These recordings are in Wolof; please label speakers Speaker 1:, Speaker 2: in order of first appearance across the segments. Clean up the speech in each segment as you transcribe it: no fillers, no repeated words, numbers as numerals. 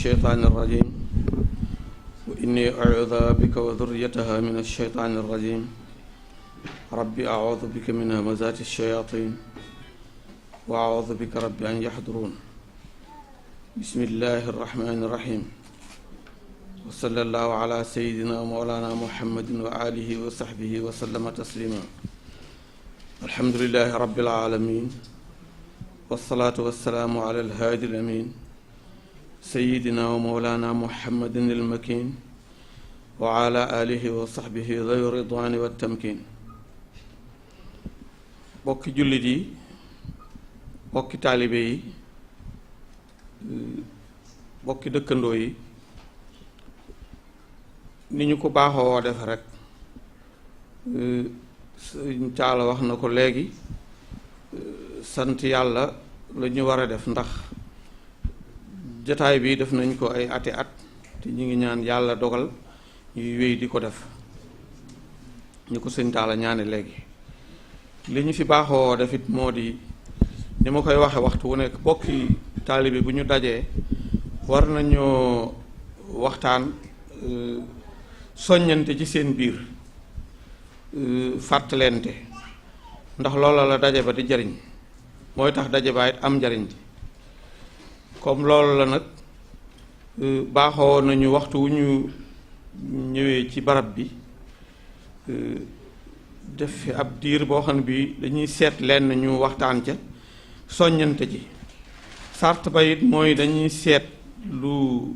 Speaker 1: الشيطان الرجيم وإني أعوذ بك وذريتها من الشيطان الرجيم ربي أعوذ بك من همزات الشياطين وأعوذ بك ربي أن يحضرون بسم الله الرحمن الرحيم وصلى الله على سيدنا مولانا محمد وآله وصحبه وسلم تسليما الحمد لله رب العالمين والصلاة والسلام على الهادي الأمين سيدنا ومولانا محمد المكين وعلى آله وصحبه ذوي الرضوان والتمكين bokki jullit yi bokki taalibe yi bokki dëkkandoo yi ni ñu ko baaxoo def rek Sëñ Taala wax na ko léegi sant yàlla la ñu war a def ndax jataay bi def nañ ko ay ati at te ñu ngi ñaan yàlla dogal ñuy wéy di ko def ñu ko Sëñ Taala ñaane léegi li ñu fi baaxoo defit moo di ni ma koy waxe waxtu wu nekk bokki taalibe bu ñu dajee war nañoo waxtaan soññante ci seen biir fàttalente ndax loola la daje ba di jariñ mooy tax daje ba it am njariñ comme loolu la nag baaxoo nañu waxtu wu ñu ñëwee ci barab bi def fi ab diir boo xam ne bi dañuy seet lenn ñu waxtaan ca soññante ji sart ba it mooy dañuy seet lu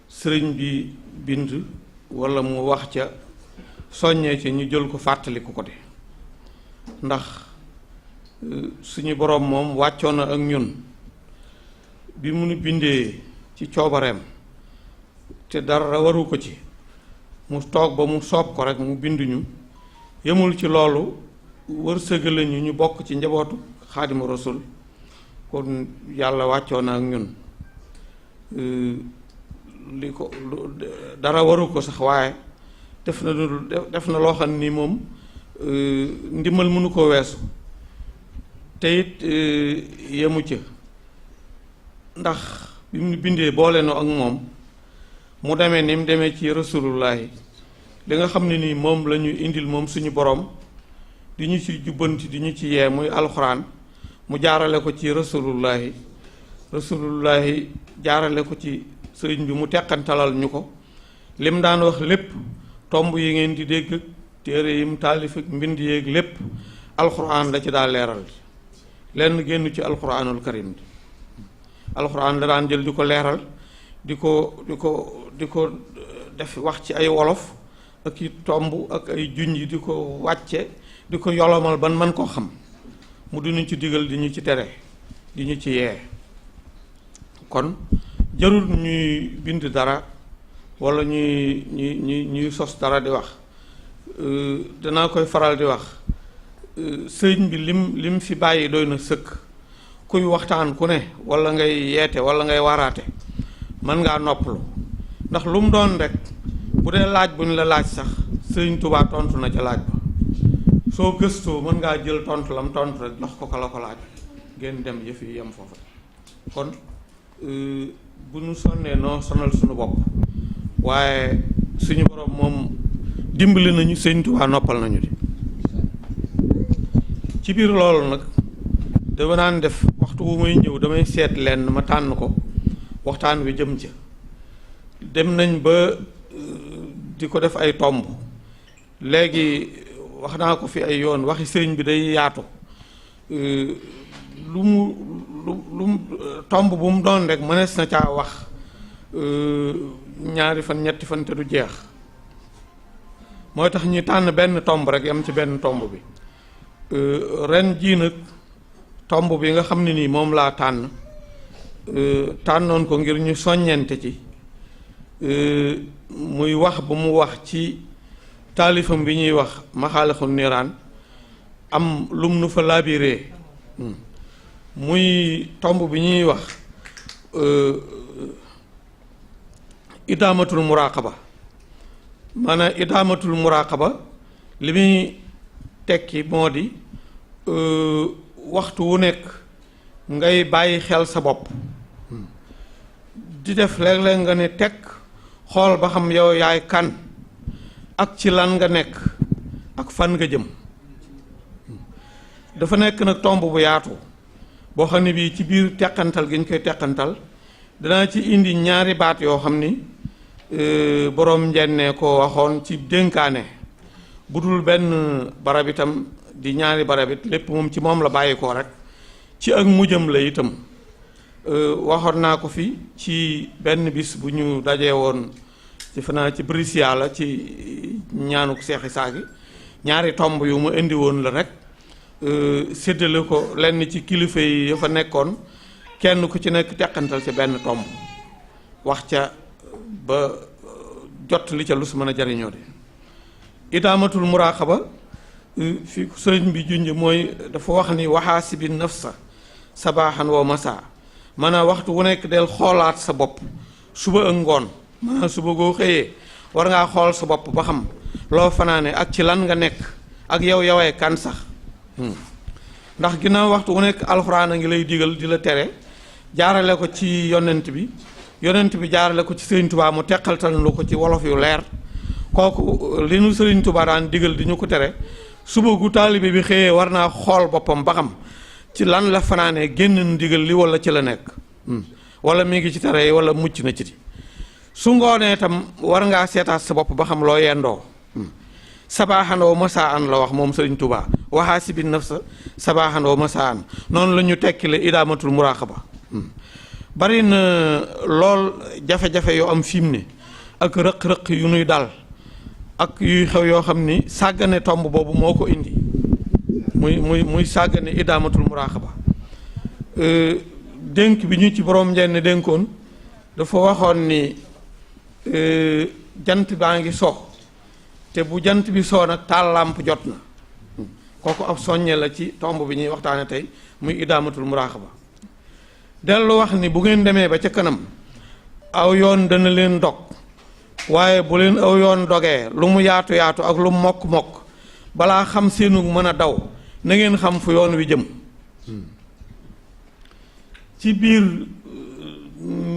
Speaker 1: sëriñ bi bind walla mu wax ca soññee ci ñu jël ko fàttaliku ko de ndax suñu boroom moom wàccoon na ak ñun bi mu nu bindee ci coobareem te dara waru ko ci mu toog ba mu soob ko rek mu binduñu yemul ci loolu wërsëgale ñu bokk ci njabootu Xaadimu Rasul kon yàlla wàccoon na ak ñun li ko dara waru ko sax waaye def na loo xam ni moom ndimbal mënu ko weesu te it yemu ca ndax bi mu bindee boole no ak moom mu demee ni mu demee ci rasulullahi li nga xam ne nii moom la ñu indil moom suñu borom di ñu ci jubbanti di ñu ci yee muy alxuraan mu jaarale ko ci rasulullahi jaarale ko ci sëriñ bi mu teqantalal ñu ko lim daan wax lépp tomb yi ngeen di dégg téere yi mu taalif ak mbind yeeg lépp alxuraan la ci daa leeral lenn génn ci alxuraanul karim alxuraan la daan jël di ko leeral di ko def wax ci ay wolof ak i tomb ak ay junj di ko wàcce di ko yolomal ban man koo xam mu di ñu ci digal di ñu ci tere di ñu ci yee kon jarul ñuy bind dara walla ñuy sos dara di wax danaa koy faral di wax sëñ bi lim fi bàyyi doy na sëkk kuy waxtaan ku ne walla ngay yeete walla ngay waaraate mën ngaa noppalu ndax lu mu doon rek bu dee laaj bu ñu la laaj sax sëñ Tuubaa tontu na ca laaj ba soo gëstoo mën ngaa jël tontu lam tontu rek jox ko ka la ko laaj ngeen dem yëf yi yem foofu kon bu ñu sonnee noo sonal suñu bopp waaye suñu borom moom dimbali nañu sëñ Tuubaa noppal nañu di ci biir loolu nag dama daan def waxtu wu may ñëw damay seet lenn ma tànn ko waxtaan wi jëm ca dem nañ ba di ko def ay tomb léegi wax naa ko fi ay yoon waxi sëriñ bi day yaatu lu mu tomb bu mu doon rek mënees na caa wax ñaari fan ñetti fan te du jeex mooy tax ñu tànn benn tomb rek yam ci benn tomb bi ren jii nag tomb bi nga xam ne nii moom laa tànnoon ko ngir ñu soññente ci muy wax bu mu wax ci taalifam bi ñuy wax maxaalixul niiraan am lum nu fa laabiree muy tomb bi ñuy wax idaamatul muraqaba maanaam idaamatul muraqaba li muy tekki moo di waxtu wu nekk ngay bàyyi xel sa bopp di def léeg-léeg nga ne tekk xool ba xam yow yaay kan ak ci lan nga nekk ak fan nga jëm. dafa nekk nag tomb bu yaatu boo xam ne bii ci biir teqantal gi ñu koy teqantal danaa ci indi ñaari baat yoo xam ni boroom njenne ko waxoon ci dénkaane bu dul benn barab itam di ñaari barab it lépp moom ci moom la bàyyi ko rek ci ak mujjam la itam. waxoon naa ko fi ci benn bis bu ñu dajee woon ci fanaa ci Brescia la ci ñaanuk seexi saagi ñaari tomb yu mu indi woon la rek séddale ko lenn ci kilifa yi ya fa nekkoon kenn ku ci nekk teqantal ci benn tomb wax ca ba jot li ca lu su mën a jariñoo de. idaamatul muraqaba fi sëriñ bi junj mooy dafa wax ni waxaasibi nafsa sabaaxan wa masa maanaam waxtu wu nekk del xoolaat sa bopp suba ak ngoon maanaam suba goo xëyee war ngaa xool sa bopp ba xam loo fanaane ak ci lan nga nekk ak yow yawee kan sax ndax ginnaaw waxtu wu nekk alxuraan a ngi lay digal di la tere jaarale ko ci yonent bi jaarale ko ci Sëriñ Tuubaa mu teqaltal lu ko ci wolof yu leer kooku li nu Sëriñ Tuubaa daan digal di ñu ko tere suba gu taalibe bi xëyee war naa xool boppam ba xam ci lan la fanaanee génn ndigal li wala ci la nekk wala mi ngi ci tere yi wala mucc na ci su ngoonee tam war ngaa seetaat sa bopp ba xam loo yendoo sabaaxandoo masaan la wax moom Sëriñ Tuubaa waxaasibi nafsa sabaaxandoo masaan noonu la ñu tekkile idaamatul muraqaba bari na lool jafe-jafe yoo am fi mu ne ak rëq-rëq yu nuy dal ak yuy xew yoo xam ni sàggane tomb boobu moo ko indi muy sàggane idaamatul muraqaba dénk bi ñu ci borom njenne dénkoon dafa waxoon ni jant baa ngi so te bu jant bi soo nag taal làmp jot na kooku ab soññe la ci tomb bi ñuy waxtaane tey muy idaamatul muraqaba dellu wax ni bu ngeen demee ba ca kanam aw yoon dana leen dog waaye bu leen aw yoon dogee lu mu yaatu yaatu ak lu mu mokk mokk balaa xam seenu mën a daw na ngeen xam fu yoon wi jëm ci biir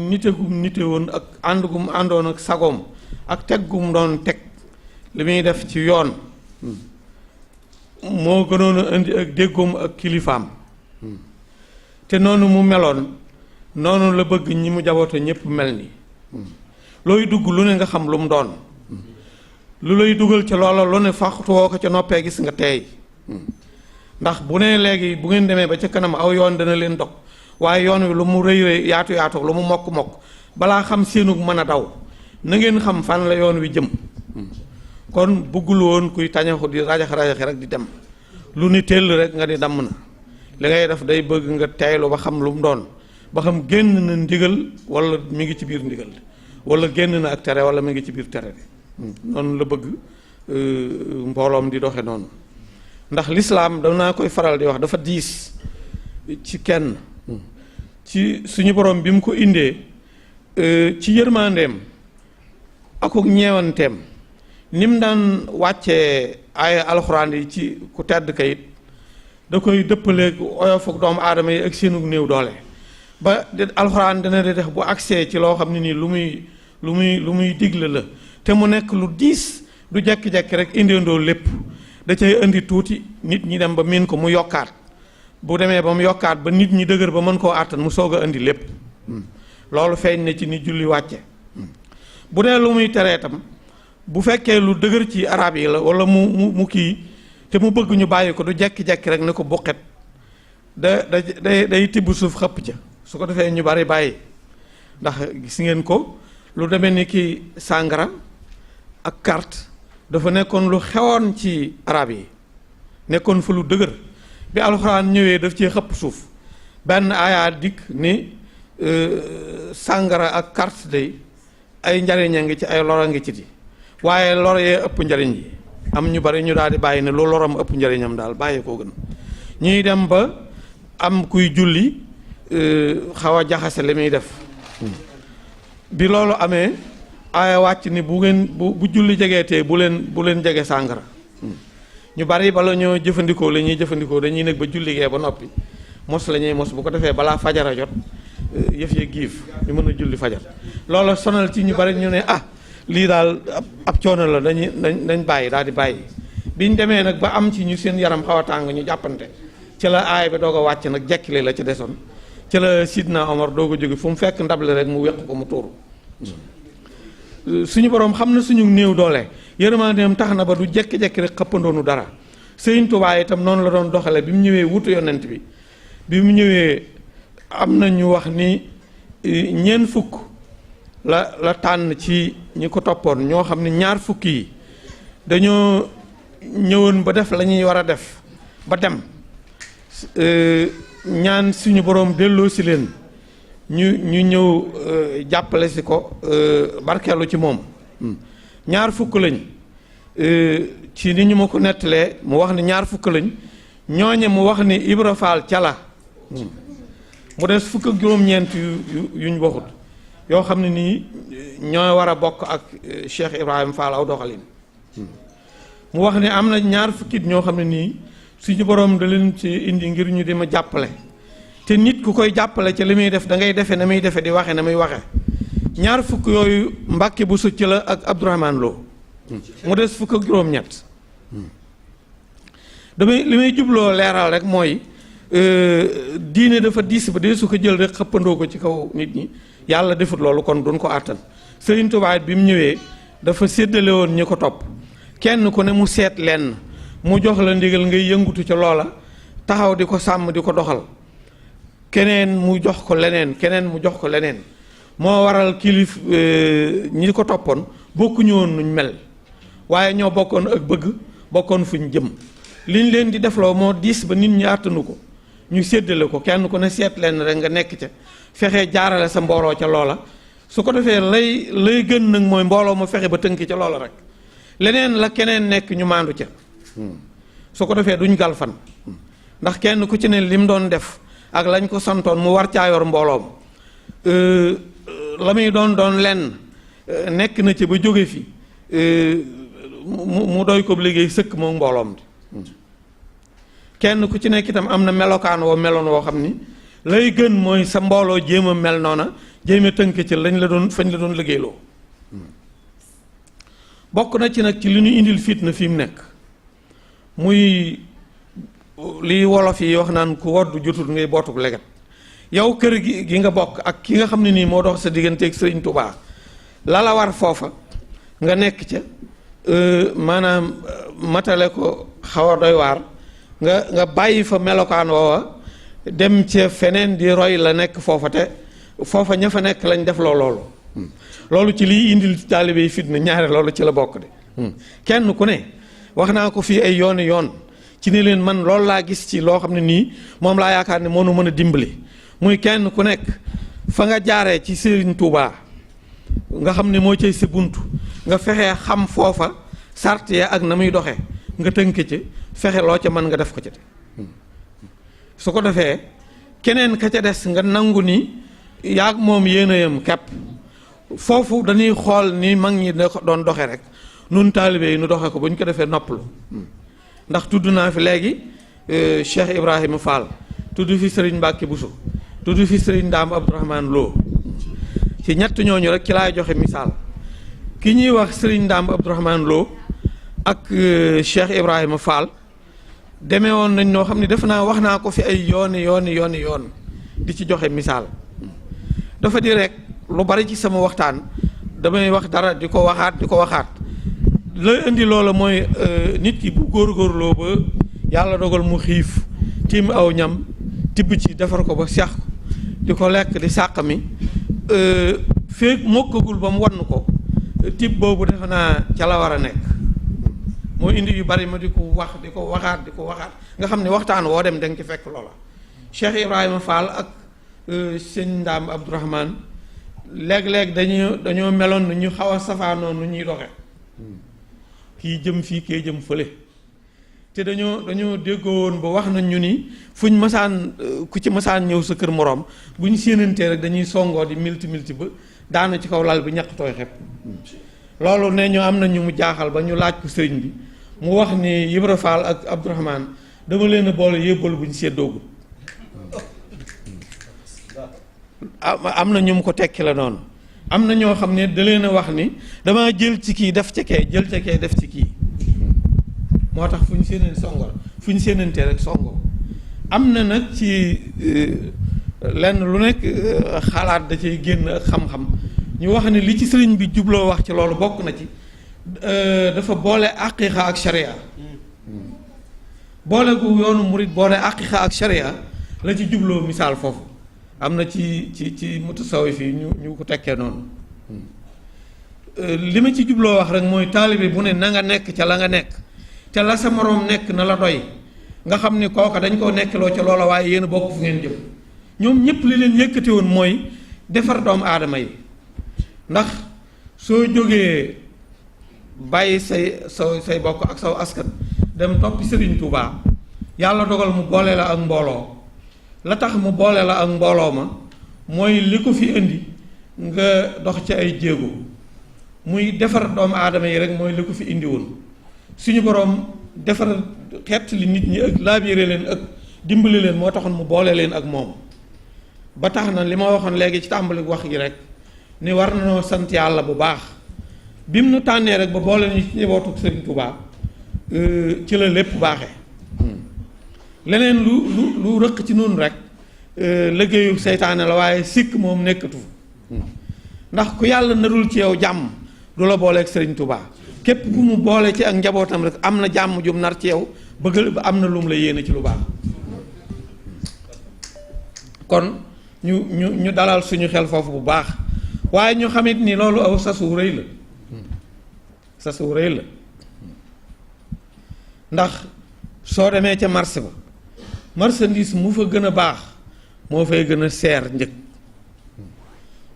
Speaker 1: nitegum nite woon ak ànd gum àndoon ak sagoom ak teg gum doon teg li muy def ci yoon moo gënoon a indi ak déggoom ak kilifaam te noonu mu meloon noonu la bëgg ñi mu jaboote ñépp mel ni looy dugg lu ne nga xam lu mu doon lu lay dugal ca loola lu ne faxtu woo ko ca noppee gis nga teey ndax bu ne léegi bu ngeen demee ba ca kanam aw yoon dana leen dog waaye yoon wi lu mu rëy rëy yaatu yaatu lu mu mokk mokk balaa xam seenug mën a daw na ngeen xam fan la yoon wi jëm kon bëggul woon kuy tañaxu di rajaxi rek di dem lu ni tell rek nga di damm na li ngay def day bëgg nga teeylu ba xam lu mu doon ba xam génn na ndigal wala mi ngi ci biir ndigal wala génn na ak tere wala mi ngi ci biir tere noonu la bëgg mbooloom di doxe noonu ndax lislaam danaa koy faral di wax dafa diis ci kenn ci suñu borom bi mu ko indee ci yërmandeem akuk ñeewanteem ni mu daan wàccee ay alxuraan yi ci ku tedd kayit da koy dëppaleeg oyofuk doomu aadama yi ak seenug néew doole ba de alxuraan dana di def bu accès ci loo xam ne nii lu muy digle la te mu nekk lu diis du jekki-jekki rek indendoo lépp da cay indi tuuti nit ñi dem ba miin ko mu yokkaat bu demee ba mu yokkaat ba nit ñi dëgër ba mën koo àttan mu soog a indi lépp loolu feeñ na ci ni julli wàcce bu dee lu muy teree tam bu fekkee lu dëgër ci arab yi la wala mu kii te mu bëgg ñu bàyyi ko du jekki-jekki rek ne ko buqet day tibb suuf xëpp ca su ko defee ñu bari bàyyi ndax gis ngeen ko lu demee ni ki sàngara ak carte dafa nekkoon lu xewoon ci arab yi nekkoon fa lu dëgër bi alxuraan ñëwee daf cee xëpp suuf benn aayaa dikk ni sàngara ak carte day ay njariñ a ngi ci ay lor a ngi ci di waaye lor yee ëpp njariñ yi am ñu bari ñu daal di bàyyi ne lu loram ëpp njariñam daal bàyyi koo gën ñuy dem ba am kuy julli xaw a jaxase li muy def bi loolu amee aaya wàcc ni bu julli jegeetee bu leen jege sàngara ñu bari bala ñoo jëfandikoo la ñuy jëfandikoo dañuy nekk ba julli gee ba noppi mos la ñuy mos bu ko defee balaa fajara jot yëf ya giif ñu mën a julli fajar loola sonal ci ñu bari ñu ne lii daal ab coono la dañ bàyyi daal di bàyyi biñ demee nag ba am ci ñu seen yaram xaw a tàng ñu jàppante ci la aay ba doog a wàcc nag jekkile la ci desoon ci la Sidna Omar doog a jóge fu mu fekk ndable rek mu weq ko mu tuuru suñu borom xam na suñu néew doole yërmandeem tax na ba du jekki-jekki rek xëppandoonu dara Sëriñ Tuubaa itam noonu la doon doxale bi mu ñëwee wutu yonent bi mu ñëwee am na ñu wax ni ñeent fukk la tànn ci ñi ko toppoon ñoo xam ne ñaar fukk yi dañoo ñëwoon ba def la ñuy war a def ba dem ñaan suñu borom delloo si leen ñu ñëw jàppale si ko barkeelu ci moom ñaar fukk lañ ci ni ñu ma ko nettalee mu wax ni ñaar fukk lañ ñooñe mu wax ni Ibra Faal cala mu des fukk ak juróom-ñeent yuñ waxut yoo xam ne nii ñooy war a bokk ak Cheikh Ibrahima Fall aw doxalin mu wax ne am na ñaar fukkit ñoo xam ne nii suñu borom da leen ci indi ngir ñu di ma jàppale te nit ku koy jàppale ci li muy def da ngay defe na muy defe di waxe na muy waxe ñaar fukk yooyu Mbàkke bu succ la ak Abdourahmane Lo mu des fukk ak juróom-ñett li may jubloo leeral rek mooy diine dafa diis ba dee su ko jël rek xëppandoo ko ci kaw nit ñi yàlla defut loolu kon duñ ko àttan Sëriñ Tuubaa bi mu ñëwee dafa séddale woon ñi ko topp kenn ku ne mu seet lenn mu jox la ndigal ngay yëngutu ca loola taxaw di ko sàmm di ko doxal keneen mu jox ko leneen keneen mu jox ko leneen moo waral kilif ñi ko toppoon bokkuñu woon nuñ mel waaye ñoo bokkoon ak bëgg bokkoon fuñ jëm liñ leen di defloo moo diis ba nit ñi àttanu ko ñu séddale ko kenn ku ne seet leen rek nga nekk ca fexe jaarale sa mbooloo ca loola su ko defee lay gën nag mooy mbooloo ma fexe ba tënk ca loola rek leneen la keneen nekk ñu maandu ca su ko defee duñ galfan ndax kenn ku ci ne lim doon def ak lañ ko santoon mu war caa yor mbooloom la muy doon lenn nekk na ci ba jóge fi mu doy ko liggéey sëkk moom mbooloom kenn ku ci nekk itam am na melokaan woo meloon woo xam ni lay gën mooy sa mbooloo jéem a mel noona jéem a tënk ci lañ la doon fañ la doon liggéeyloo bokk na ci nag ci li ñu indil fitna fi mu nekk muy li wolof yi wax naan ku woddu jotul ngay bootuk leget yow kër gi nga bokk ak ki nga xam ne nii moo dox sa digganteeg Sëriñ Tuubaa la war foofa nga nekk ca maanaam matale ko xaw a doy waar nga bàyyi fa melokaan woowa dem ca feneen di roy la nekk foofa te foofa ña fa nekk lañ def loolu ci liy indil taalibe yi fitna ñaare loolu ci la bokk de kenn ku ne wax naa ko fii ay yooni yoon ci ne leen man loolu laa gis ci loo xam ne nii moom laa yaakaar ne moo nu mën a dimbali muy kenn ku nekk fa nga jaaree ci Sëriñ Tuubaa nga xam ne moo cay sa bunt nga fexe xam foofa sart ya ak na muy doxe nga tënk ci fexe loo ca mën nga def ko ca su ko defee keneen ka ca des nga nangu ni yaag moom yéen a yem kepp foofu dañuy xool ni mag ñi doon doxe rek nun taalibe yi nu doxe ko bu ñu ko defee noppalu ndax tudd naa fi léegi Cheikh Ibrahima Fall tudd fi Sëriñ Mbàkke Buso tudd fi Sëriñ Ndaam Abdourahmane Lo ci ñett ñooñu rek ci laay joxe misaal ki ñuy wax Sëriñ Ndaam Abdourahmane Lo ak Cheikh Ibrahima Fall demee woon nañ noo xam ne def naa wax naa ko fi ay yoon di ci joxe misaal dafa di rek lu bari ci sama waxtaan damay wax dara di ko waxaat la indi loola mooy nit ki bu góorgóorloo ba yàlla dogal mu xiif tiim aw ñam tibb ci defar ko ba seex ko di ko lekk di sàq mi feek mokkagul ba mu wann ko tibb boobu defe naa ca la war a nekk moo indi yu bari ma di ko waxaat nga xam ne waxtaan woo dem da nga ci fekk loola Cheikh Ibrahima Fall ak sëñ Ndaam Abdourahmane léeg-léeg dañoo meloon nu ñu xaw a safaanoon nu ñuy doxe kii jëm fii kii jëm fële te dañoo déggoo woon ba wax nañ ñu ni fuñ masaan ku ci masaan ñëw sa kër moroom bu ñu séenantee rek dañuy songoo di milti ba daana ci kaw lal bi ñaq tooy xepp loolu ne ñoo am na ñu mu jaaxal ba ñu laaj ko sëriñ bi mu wax ni Ibra Fall ak am na ñu mu ko tekki la noonu am na ñoo xam ne da leen a wax ni damaa jël ci kii def ci kee jël ci kee def ci kii moo tax fu ñu seeneen songo fu ñu seenantee rek songo am na nag ci lenn lu nekk xalaat da cay génn ak xam-xam ñu wax ne li ci sëriñ bi jubloo wax ci loolu bokk na ci dafa boole aqiqa ak sharia boole gu yoonu murit boole aqiqa ak sharia la ci jubloo misaal foofu am na ci mutasawif yi ñu ko tekkee noonu li ma ci jubloo wax rek mooy taalibe bu ne na nga nekk ca la nga nekk ca la sa moroom nekk na la doy nga xam ni kooka dañ koo nekkloo ca loola waaye yéen a bokk fu ngeen jëm ñoom ñëpp li leen yëkkati woon mooy defar doomu aadama yi ndax soo jógee bàyyi say bokk ak saw askan dem toppi Sëriñ Tuubaa yàlla dogal mu boole la ak mbooloo la tax mu boole la ak mbooloo ma mooy li ko fi indi nga dox ci ay jéego muy defar doomu aadama yi rek mooy li ko fi indi woon suñu boroom defar xeet li nit ñi ak laabiire leen ak dimbali leen moo taxoon mu boole leen ak moom ba tax na li ma waxoon léegi ci tàmbali wax gi rek ni war nañoo sant yàlla bu baax bi mu nu tànnee rek ba boole ñu ci njabootu Sëriñ Tuubaa ci la lépp baaxee leneen lu rëq ci noonu rek liggéeyu seytaane la waaye sikk moom nekkatu ndax ku yàlla narul ci yow jàmm du la booleeg Sëriñ Tuubaa képp ku mu boole ci ak njabootam rek am na jàmm jum nar ci yow bëgg am na lum la yéene ci lu baax kon ñu dalal suñu xel foofu bu baax waaye ñu xamit ni loolu aw sasu rëy la sasu rëy la ndax soo demee ca marché ba marchandise mu fa gën a baax moo fay gën a seer njëg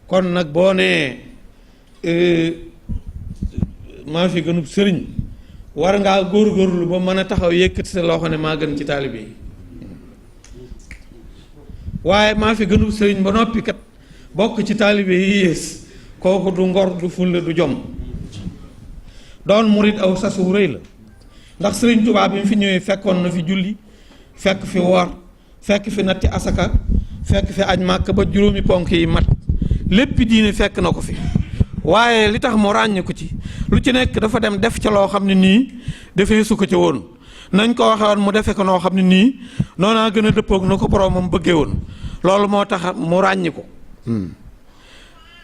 Speaker 1: kon nag boo nee maa fi gënub sëriñ war ngaa góorgóorlu ba mën a taxaw yëkkati sa loxo ne maa gën ci taalibe yi waaye maa fi gënub sëriñ ba noppi kat bokk ci taalibe yi yées kooku du ngor du fulla du jom doon murit aw sasu rëy la ndax Sëriñ Tuubaa bi mu fi ñëwee fekkoon na fi julli fekk fi woor fekk fi natti asaka fekk fi aj màkk ba juróomi ponk yi mat lépp diine fekk na ko fi waaye li tax mu ràññ ko ci lu ci nekk dafa dem def ca loo xam ne nii defee su ko ca woon nañ ko waxee woon mu defe ko noo xam ne nii noonaa gën a dëppoog na ko boroomam bëggee woon loolu moo tax mu ràññi ko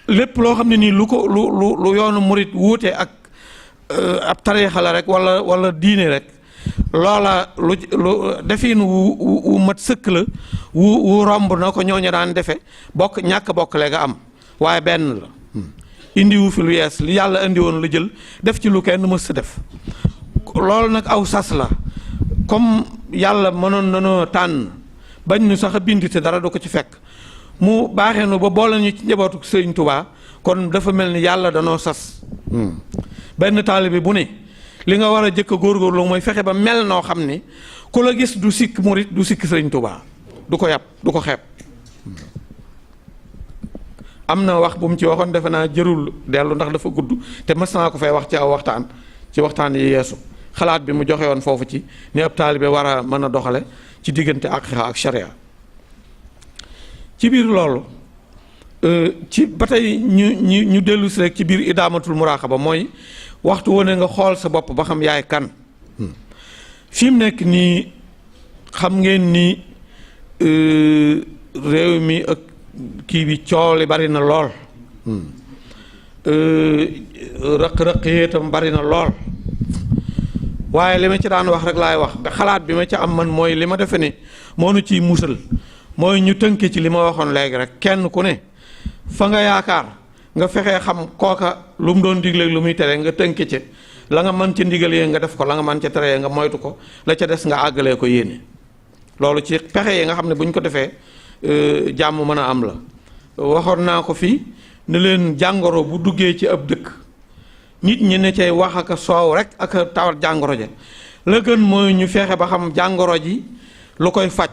Speaker 1: lépp loo xam ne nii lu yoonu murit wuute ak ab tariixa la rek wala diine rek loola lu defin wu mat sëkk la wu romb na ko ñooñu daan defe ñàkk bokk le nga am waaye benn la indiwu fi lu yees li yàlla indi woon la jël def ci lu kenn mës sa def loolu nag aw sas la comme yàlla mënoon nanoo tànn bañ nu sax a bind te dara du ko ci fekk mu baaxee nu ba boole ñu ci njabootu Sëriñ Tuubaa kon dafa mel ni yàlla danoo sas benn taalibe bu ne li nga war a jëkk a góorgóorlu mooy fexe ba mel noo xam ni ku la gis du sikk murit du sikk Sëriñ Tuubaa du ko yàpp du ko xeeb am na wax bu mu ci waxoon defe naa jërul dellu ndax dafa gudd te mas naa ko fay wax ci aw waxtaan ci waxtaan yi yeesu xalaat bi mu joxe woon foofu ci ni ab taalibe war a mën a doxale ci diggante aqiqa ak sharia ci biir loolu ci ba tey ñu dellu si rek ci biir idaamatul muraqaba mooy waxtu wane nga xool sa bopp ba xam yaay kan fi mu nekk nii xam ngeen ni réew mi ak kii bi coow li bari na lool rëq-rëq yi itam bari na lool waaye li ma ci daan wax rek laay wax ba xalaat bi ma ci am man mooy li ma defe ne moo nu ciy musal mooy ñu tënke ci li ma waxoon léegi rek kenn ku ne fa nga yaakaar nga fexee xam kooka lu mu doon digle lu muy tere nga tënke ci la nga mën ca ndigal yee nga def ko la nga mën ca tere nga moytu ko la ca des nga àggalee ko yéene loolu ci pexe yi nga xam ne bu ñu ko defee jàmm mën a am la waxoon naa ko fii ne leen jàngoro bu duggee ci ab dëkk nit ñi ne cay wax ak soow rek ak tawat jàngoro ja la gën mooy ñu fexe ba xam jàngoro ji lu koy faj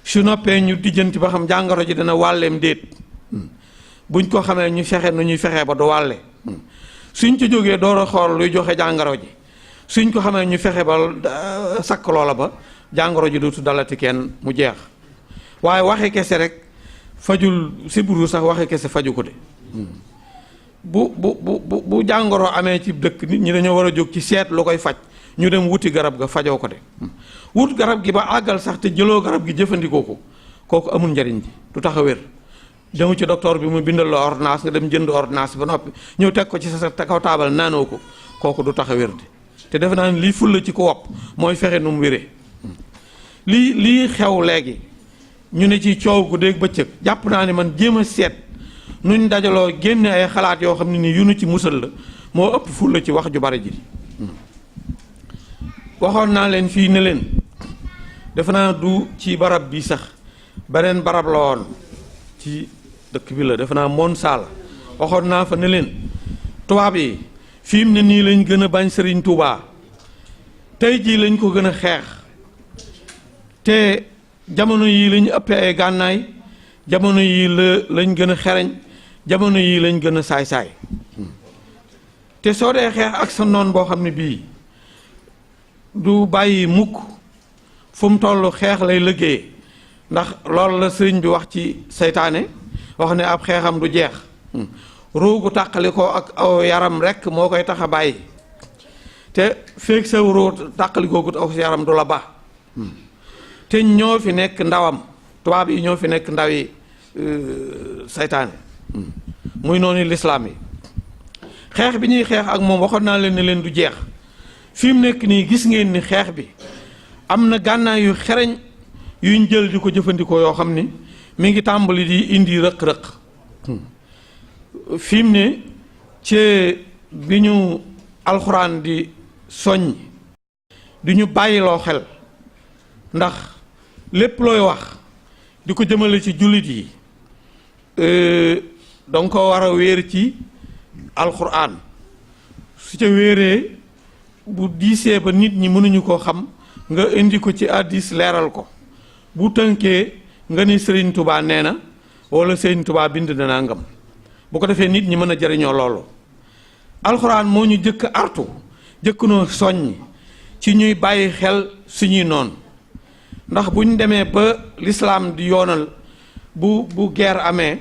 Speaker 1: su noppee ñu dijjanti ba xam jàngoro ji dana wàlleem déet buñ ko xamee ñu fexe nu ñuy fexee ba du wàlle suñ ci jógee door a xool luy joxe jàngoro ji suñ ko xamee ñu fexe ba sakk loola ba jàngoro ji dootu dalati kenn mu jeex waaye waxe kese rek fajul siburu sax waxe kese faju ko de bu jàngoro amee ci dëkk nit ñi dañoo war a jóg ci seet lu koy faj ñu dem wuti garab ga fajoo ko de wut garab gi ba àggal sax te jëloo garab gi jëfandikoo ko kooku amul njariñ ji du tax a wér demu ci docteur bi mu bindal la ordonnance nga dem jënd ordonnance ba noppi ñëw teg ko ci sa kaw taabal naanoo ko kooku du tax a wér de te defe naa ne lii fulla ci ko wopp mooy fexe nu mu wéree lii xew léegi ñu ne ci coow gu dégg bëccëg jàpp naa ne man jéem a seet nuñ dajaloo génne ay xalaat yoo xam ne ni yu nu ci musal la moo ëpp fulla ci wax ju bari ji waxoon naa leen fii ne leen defe naa du ci barab bi sax beneen barab la woon ci dëkk bi la defe naa moon saala waxoon naa fa ne leen tubaab yi fi mu ne nii lañ gën a bañ Sëriñ Tuubaa tey jii lañ ko gën a xeex te jamono yii lañ ëppee ay gànnaay jamono yii lañ gën a xereñ jamono yii lañ gën a saay-saay te soo dee xeex ak sa noon boo xam ne bii du bàyyi mukk fu mu toll xeex lay liggéey ndax loolu la sëriñ bi wax ci seytaane wax ne ab xeexam du jeex ruugu tàqali ko ak aw yaram rekk moo koy tax a bàyyi te feeg sa ruu tàqali kooku aw yaram du la ba te ñoo fi nekk ndawam tubaab yi ñoo fi nekk ndawi seytaane muy noonu lislaam yi xeex bi ñuy xeex ak moom waxoon naa leen ne leen du jeex fi mu nekk nii gis ngeen ni xeex bi am na gànnaay yu xereñ yuñ jël di ko jëfandikoo yoo xam ni mi ngi tàmbali di indi rëq-rëq fi mu ne ci bi ñu alxuraan di soññ di ñu bàyyiloo xel ndax lépp looy wax di ko jëmale ci jullit yi danga ko war a wéer ci alxuraan su ca wéeree bu diisee ba nit ñi mënuñu koo xam nga indi ko ci hadiis leeral ko bu tënkee nga ni Sëriñ Tubaa nee na wala Sëriñ Tubaa bind na nangam bu ko defee nit ñi mën a jariñoo loolu alxuraan moo ñu jëkk artu jëkk noo soññ ci ñuy bàyyi xel suñuy noon ndax bu ñu demee ba lislaam di yoonal bu guerre amee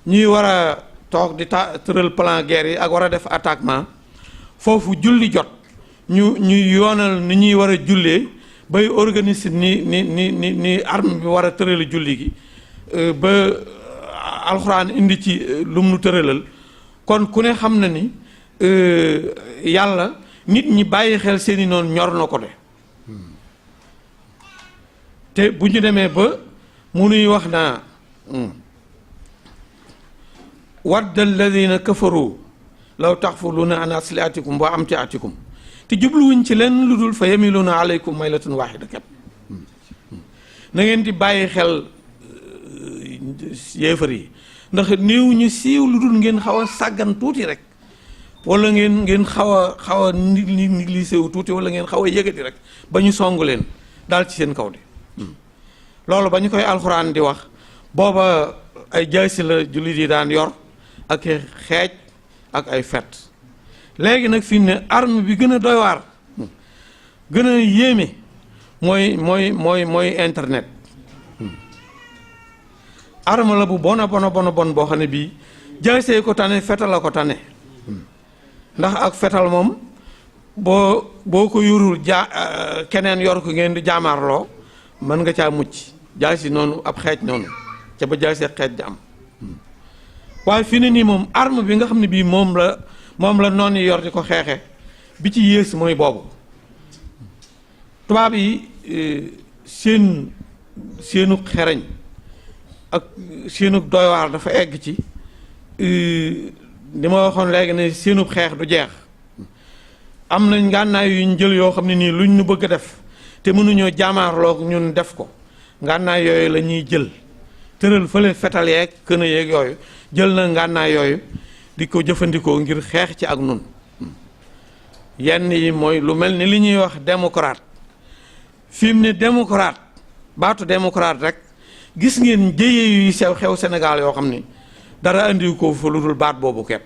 Speaker 1: ñuy war a toog di tëral plan guerre yi ak war a def attaquement foofu julli jot ñuy yoonal ni ñuy war a jullee bay organiser ni arme bi war a tërale julli gi ba alxuraan indi ci lu mu nu tëralal kon ku ne xam na ni yàlla nit ñi bàyyi xel seeni noonu ñor na ko de te bu ñu demee ba mu nuy wax naa wadda alladina kafaru law taxfuluuna an asliatikum wa amtiatikum te jubluwuñ ci leen lu dul fa yamiluuna aleykum maylatan waaxida kepp na ngeen di bàyyi xel yéefar yi ndax néew ñu siiw lu dul ngeen xaw a sàggan tuuti rek wala ngeen xaw a négligé wu tuuti wala ngeen xaw a yëgati rek ba ñu song leen daal ci seen kaw de loolu ba ñu koy alxuraan di wax booba ay jaasi la jullit yi daan yor ak xeej ak ay fet léegi nag fi ne arme bi gën a doy waar gën a yéeme mooy internet arme la bu bon boo xam ne bii jaasee ko tane fetal la ko tane ndax ak fetal moom boo ko yorul keneen yor ko ngeen di jaamaarloo mën nga caa mucc jaasi noonu ab xeej noonu ca ba jaasee xeej ja am waaye fi ne nii moom arme bi nga xam ne bii moom la noonu yor di ko xeexe bi ci yées mooy boobu tubaab yi seenu xereñ ak seenu doywaar dafa egg ci li ma waxoon léegi ne seenu xeex du jeex am nañ ngànnaay yuñ jël yoo xam ne nii luñ nu bëgg a def te mënuñoo jaamaarloo ñun def ko ngànnaay yooyu la ñuy jël tëral fële fetal yeeg kën a yeeg yooyu jël na ngànnaay yooyu di ko jëfandikoo ngir xeex ci ak nun yenn yi mooy lu mel ni li ñuy wax démocrate fi mu ne démocrate baatu démocrate rek gis ngeen jëye yu xew Sénégal yoo xam ni dara andiw ko fa lu dul baat boobu kepp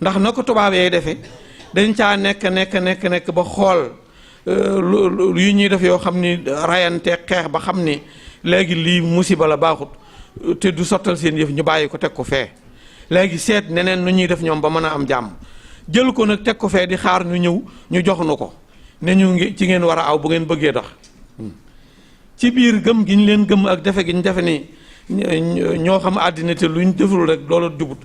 Speaker 1: ndax na ko tubaab yee defe dañ caa nekk ba xool yu ñuy def yoo xam ni rayante xeex ba xam ni léegi lii musiba la baaxut te du sottal seen yëf ñu bàyyi ko teg ko fee léegi seet neneen nu ñuy def ñoom ba mën a am jàmm jël ko nag teg ko fee di xaar ñu ñëw ñu jox nu ko ne ñu ngi ci ngeen war a aw bu ngeen bëggee dox ci biir gëm gi ñu leen gëm ak defe gi ñu defe ni ñoo xam àddina te luñ deful rek loola jubut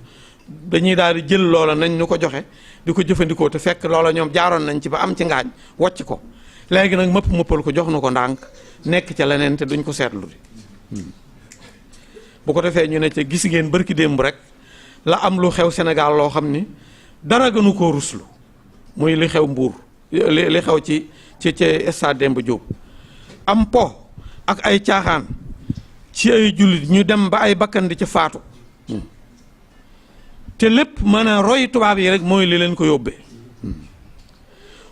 Speaker 1: dañuy daal di jël loola nañ ñu ko joxe di ko jëfandikoo te fekk loola ñoom jaaroon nañ ci ba am ci ngaañ wàcc ko léegi nag mëppal ko jox na ko ndànk nekk ca leneen te duñ ko seetlu bu ko defee ñu ne ca gis ngeen bërki démb rek la am lu xew Sénégal loo xam ni dara gënu koo ruslu muy li xew Mbuur li xew ci stade Demba Diop am po ak ay caaxaan ci ay jullit ñu dem ba ay bakkan di ca faatu te lépp mën a roy tubaab yi rek mooy li leen ko yóbbee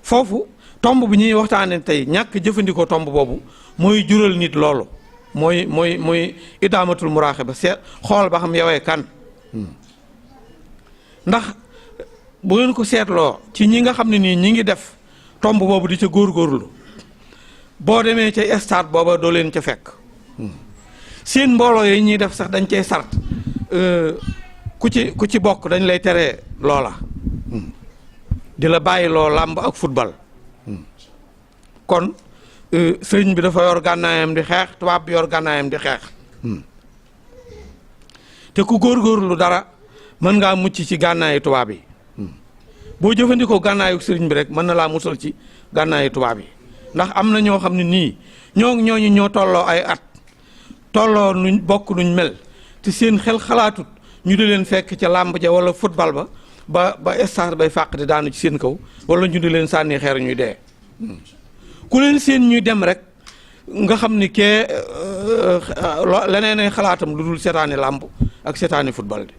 Speaker 1: foofu tomb bi ñuy waxtaane tey ñàkk jëfandikoo tomb boobu mooy jural nit loolu mooy idaamatul muraaxaba seet xool ba xam yowee kan ndax bu ngeen ko seetloo ci ñi nga xam ne nii ñi ngi def tomb boobu di ca góorgóorlu boo demee ca stade booba doo leen ca fekk seen mbooloo yi ñuy def sax dañ cay sart ku ci bokk dañ lay tere loola di la bàyyi loo làmb ak football kon sëriñ bi dafa yor gànnaayam di xeex tubaab bi yor gànnaayam di xeex te ku góorgóorlu dara mën ngaa mucc ci gànnaayu tubaab yi boo jëfandikoo gànnaayu sëriñ bi rek mën na laa musal ci gànnaayu tubaab yi ndax am na ñoo xam ne nii ñooñu ñoo tolloo ay at tolloo nuñ bokk nuñ mel te seen xel xalaatut ñu di leen fekk ca làmb ja wala football ba stade bay fàq di daanu ci seen kaw wala ñu di leen sànni xeer ñuy dee ku leen seen ñuy dem rek nga xam ni kee leneen ay xalaatam lu dul seetaani làmb ak seetaani football de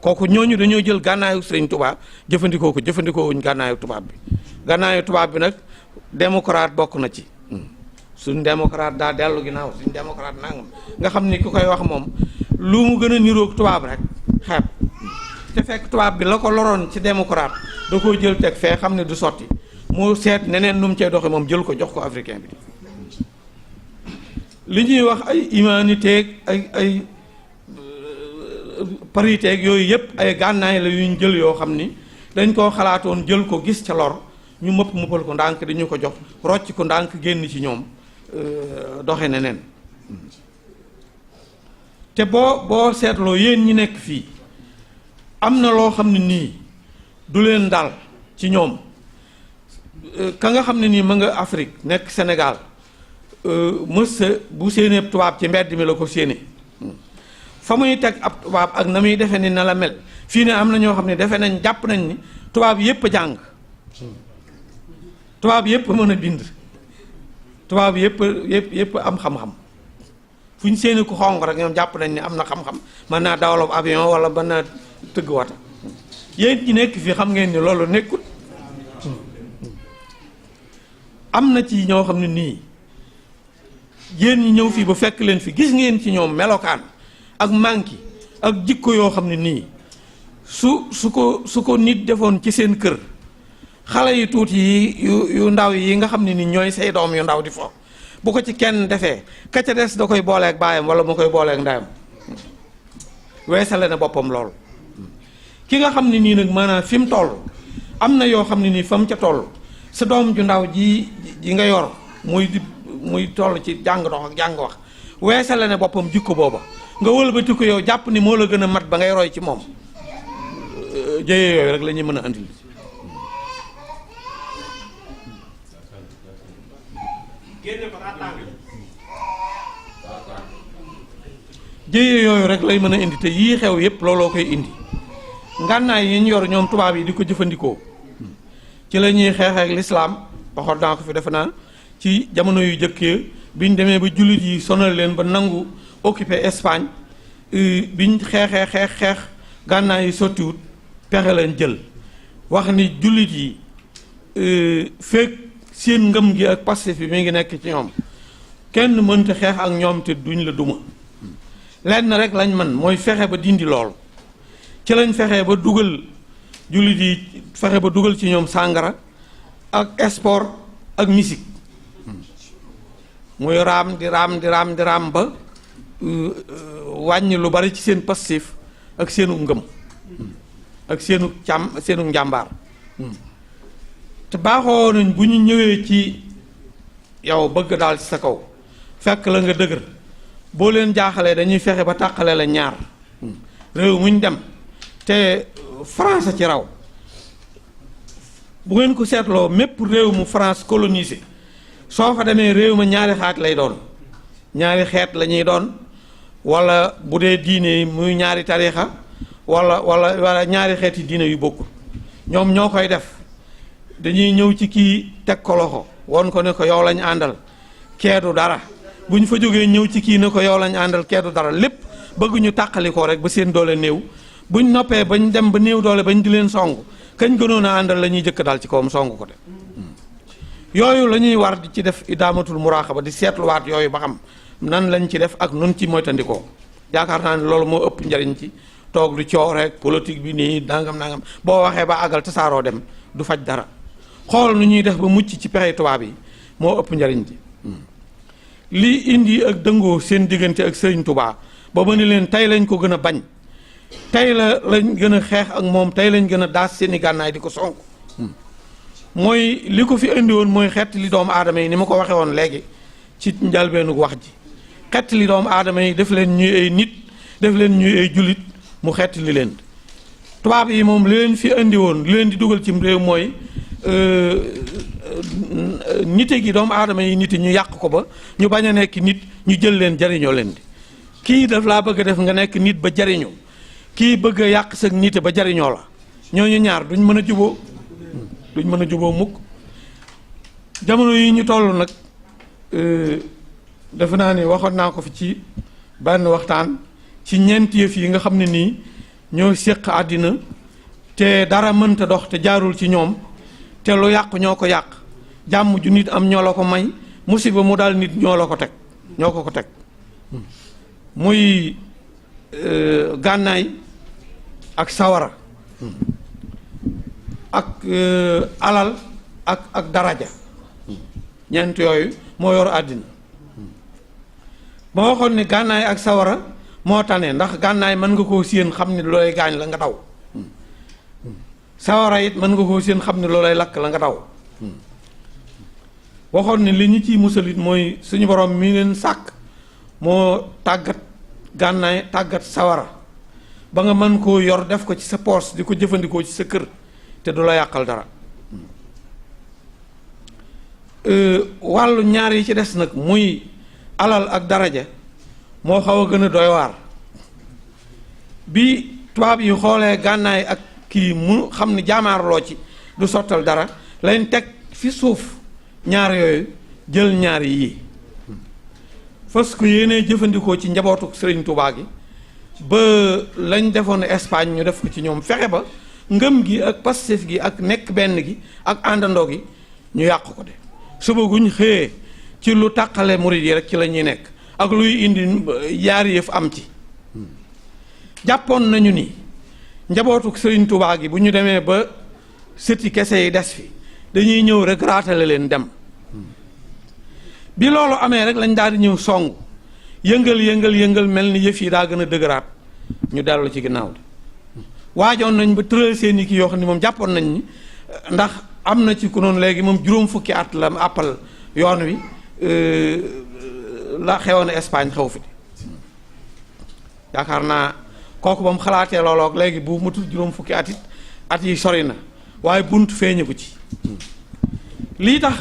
Speaker 1: kooku ñooñu dañoo jël gànnaayu Sëriñ Tuubaa jëfandikoo wuñ gànnaayu tubaab bi gànnaayu tubaab bi nag démocrate bokk na ci suñ démocrate daa dellu ginnaaw suñ démocrate nangam nga xam ni ku koy wax moom lu mu gën a niroog tubaab rek xeeb te fekk tubaab bi la ko loroon ci démocrate da koo jël teg fee xam ne du sotti mu seet neneen nu mu cee doxe moom jël ko jox ko africain bi li ñuy wax ay humanité ay parité ak yooyu yëpp ay gànnaay la yuñ jël yoo xam ni dañ koo xalaatoon jël ko gis ca lor ñu mëppal ko ndànk di ñu ko jox rocc ko ndànk génn ci ñoom doxe neneen te boo seetloo yéen ñi nekk fii am na loo xam ne nii du leen dal ci ñoom ka nga xam ne nii ma nga Afrique nekk Sénégal mësa bu séenee tubaab ci mbedd mi la ko séenee fa muy teg ab tubaab ak na muy defe ni na la mel fii ne am na ñoo xam ne defe nañ jàpp nañ ni tubaab yépp a jàng tubaab yépp mën a bind tubaab yépp am xam-xam fu ñu séenee ku xonq rek ñoom jàpp nañ ni am na xam-xam mën naa dawalab avion wala mën naa tëgg wata yéen ñi nekk fii xam ngeen ni loolu nekkul am na ci ñoo xam ne nii yéen ñi ñëw fii ba fekk leen fi gis ngeen ci ñoom melokaan ak manki ak jikko yoo xam ne nii su ko nit defoon ci seen kër xale yu tuuti yi yu ndaw yi nga xam ne ni ñooy say doom yu ndaw di fo bu ko ci kenn defee ka ca des da koy booleeg baayam wala mu koy booleeg ndeyam weesale na boppam lool ki nga xam ne nii nag maanaam fi mu toll am na yoo xam ne nii fa mu ca toll sa doom ju ndaw ji nga yor muy toll ci jàng dox ak jàng wax weesale ne boppam jikko booba nga wëlbati ko yow jàpp ni moo la gën a mat ba ngay roy ci moom jëye yooyu rek la ñuy mën a andil jëye yooyu rek lay mën a indi te yii xew yépp looloo koy indi ngànnaay yi ñu yor ñoom tubaab yi di ko jëfandikoo ci la ñuy xeex ak lislaam waxoon naa ko fi defe naa ci jamono yu jëkkee biñ demee ba jullit yi sonal leen ba nangu occupé Espagne biñ xeex gànnaay yi sottiwut pexe leen jël wax ni jullit yi fekk seen ngëm gi ak Pastef bi mi ngi nekk ci ñoom kenn mënta xeex ak ñoom te duñ la duma lenn rek lañ man mooy fexe ba dindi loolu ci lañ fexe ba dugal jullit yi fexe ba dugal ci ñoom sàngara ak sport ak musique muy raam di raam ba wàññi lu bari ci seen passif ak seenu ngëm ak seenu njàmbaar te baaxoo nañ bu ñu ñëwee ci yow bëgg daal ci sa kaw fekk la nga dëgër boo leen jaaxalee dañuy fexe ba tàqale la ñaar réew muñ dem te France ci raw bu ngeen ko seetloo mépp réew mu France colonisé soo fa demee réew ma ñaari xaaj lay doon ñaari xeet la ñuy doon wala bu dee diine muy ñaari tariixa wala ñaari xeeti diine yu bokkul ñoom ñoo koy def dañuy ñëw ci kii teg ko loxo won ko ne ko yow lañ àndal keedu dara bu ñu fa jógee ñëw ci kii ne ko yow lañ àndal keedu dara lépp bëgg ñu tàqali ko rek ba seen doole néew buñ noppee bañ dem ba néew doole bañ di leen song kañ gënoon a àndal la ñuy jëkk daal ci kawam song ko de yooyu la ñuy war di ci def idaamatul muraaxaba di seetluwaat yooyu ba xam nan lañ ci def ak nun ci moytandikoo yaakaar naa ne loolu moo ëpp njariñ ci toog du coow rek politique bi nii nangam boo waxee ba àggal tasaaroo dem du faj dara xool nu ñuy def ba mucc ci pexe tubaab yi moo ëpp njariñ ji lii indi ak dëngoo seen diggante ak Sëriñ Tuubaa ba ma ne leen tey lañ ko gën a bañ tey lañ gën a xeex ak moom tey lañ gën a daas seeni gànnaay di ko sonk mooy li ko fi indi woon mooy xett li doomu aadama yi ni ma ko waxee woon léegi ci njalbeenu wax ji xett li doomu aadama yi def leen ñuy ay nit def leen ñuy ay jullit mu xett li leen tubaab yi moom li leen fi indi woon li leen di dugal ci réew mooy nite gi doomu aadama yi nit ñu yàq ko ba ñu bañ a nekk nit ñu jël leen jariñoo leen di kii daf laa bëgg a def nga nekk nit ba jariñu kii bëgg a yàq sa nite ba jariñoo la ñooñu ñaar duñ mën a juboo mukk jamono yi ñu toll nag defe naa ni waxoon naa ko fi ci benn waxtaan ci ñeenti yëf yi nga xam ne nii ñoo séq àddina te dara mënta dox te jaarul ci ñoom te lu yàq ñoo ko yàq jàmm ju nit am ñoo la ko may musiba mu daal nit ñoo la ko teg ñoo ko teg muy gànnaay ak sawara ak alal ak daraja ñeent yooyu moo yor àddina ma waxoon ni gànnaay ak sawara moo tane ndax gànnaay mën nga koo séen xam ne looy gaañ la nga daw sawara it mën nga koo séen xam ne loolay lakk la nga daw waxoon ne li ñu ciy musalit mooy suñu borom mi leen sàkk moo tàggat gànnaay tàggat sawara ba nga mën koo yor def ko ci sa poos di ko jëfandikoo ci sa kër te du la yàqal dara wàllu ñaar yi ci des nag muy alal ak daraja moo xaw a gën a doy waar bi tubaab yi xoolee gànnaay ak kii mu xam ne jaamaarloo ci du sottal dara lañ teg fi suuf ñaar yooyu jël ñaar yii fas ko yéenee jëfandikoo ci njabootu Sëriñ Tuubaa gi ba lañ defoon Espagne ñu def ko ci ñoom fexe ba ngëm gi ak pastef gi ak nekk benn gi ak àndandoo gi ñu yàq ko de suba guñ xëyee ci lu tàqale murid yi rek ci la ñuy nekk ak luy indi yaari yëf am ci jàppoon nañu ni njabootu Sëriñ Tuubaa gi bu ñu demee ba sëti kese yi des fi dañuy ñëw rek raatale leen dem bi loolu amee rek lañ daal di ñëw song yëngal mel ni yëf yi daa gën a dëgëraat ñu dellu ci ginnaaw de waajoon nañ ba tëral seen i kii yoo xam ne moom jàppoon nañ ni ndax am na ci ku noonu léegi moom juróom fukki at la àppal yoon wi la xewoon Espagne xew fi yaakaar naa kooku ba mu xalaatee looloog léegi bu matul juróom fukki at it at yi sori na waaye bunt feeñu ko ci lii tax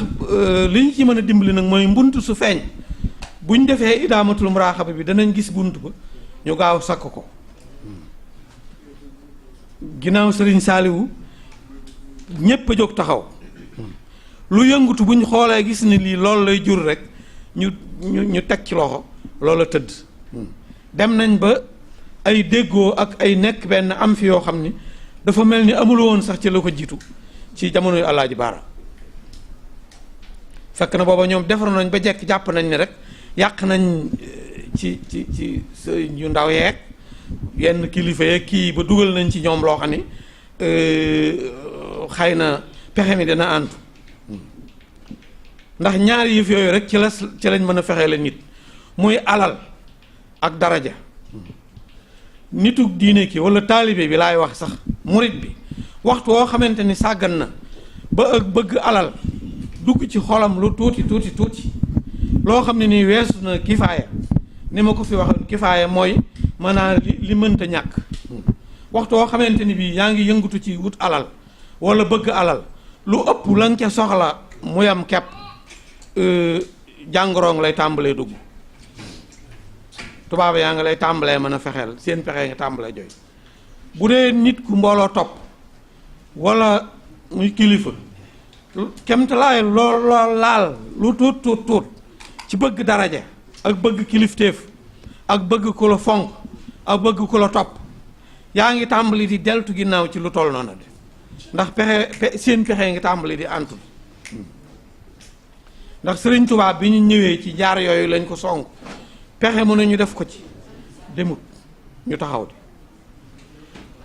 Speaker 1: li ñu ci mën a dimbali nag mooy mbunt su feeñ bu ñu defee idaamatul muraaxaba bi danañ gis bunt ba ñu gaaw sakk ko ginnaaw Sëriñ Saaliwu ñépp a jóg taxaw lu yëngutu bu ñu xoolee gis ni lii loolu lay jur rek ñu teg ci loxo loola tëdd dem nañ ba ay déggoo ak ay nekk benn am fi yoo xam ni dafa mel ni amul woon sax ci la ko jiitu ci jamonoy Alaaji Baara fekk na booba ñoom defar nañ ba jekk jàpp nañ ni rek yàq nañ ci sëriñ yu ndaw yeeg yenn kilifa yeeg kii ba dugal nañ ci ñoom loo xam ni xëy na pexe mi dina àntu ndax ñaari yëf yooyu rek ci lañ mën a fexee la nit muy alal ak daraja nitug diine ki wala taalibe bi laay wax sax murit bi waxtu woo xamante ni sàggan na ba ak bëgg alal dugg ci xolam lu tuuti loo xam ne nii weesu na kifaaya ni ma ko fi waxoon kifaaya mooy maanaam li mënta ñàkk waxtu woo xamante ni bii yaa ngi yëngatu ci wut alal wala bëgg alal lu ëpp la nga ca soxla muy am kepp jàngoroong lay tàmbalee dugg tubaab yaa ngi lay tàmbalee mën a fexeel seen pexe nga tàmbalee jooy bu dee nit ku mbooloo topp wala muy kilifa kemtalaay lool laal lu tuut ci bëgg daraja ak bëgg kilifteef ak bëgg ku la fonk ak bëgg ku la topp yaa ngi tàmbali di deltu ginnaaw ci lu toll noonu de ndax pexe seen pexe ngi tàmbali di antul ndax Sëriñ Tuubaa bi ñu ñëwee ci jaar yooyu lañ ko sonk pexe mu ne ñu def ko ci demut ñu taxaw di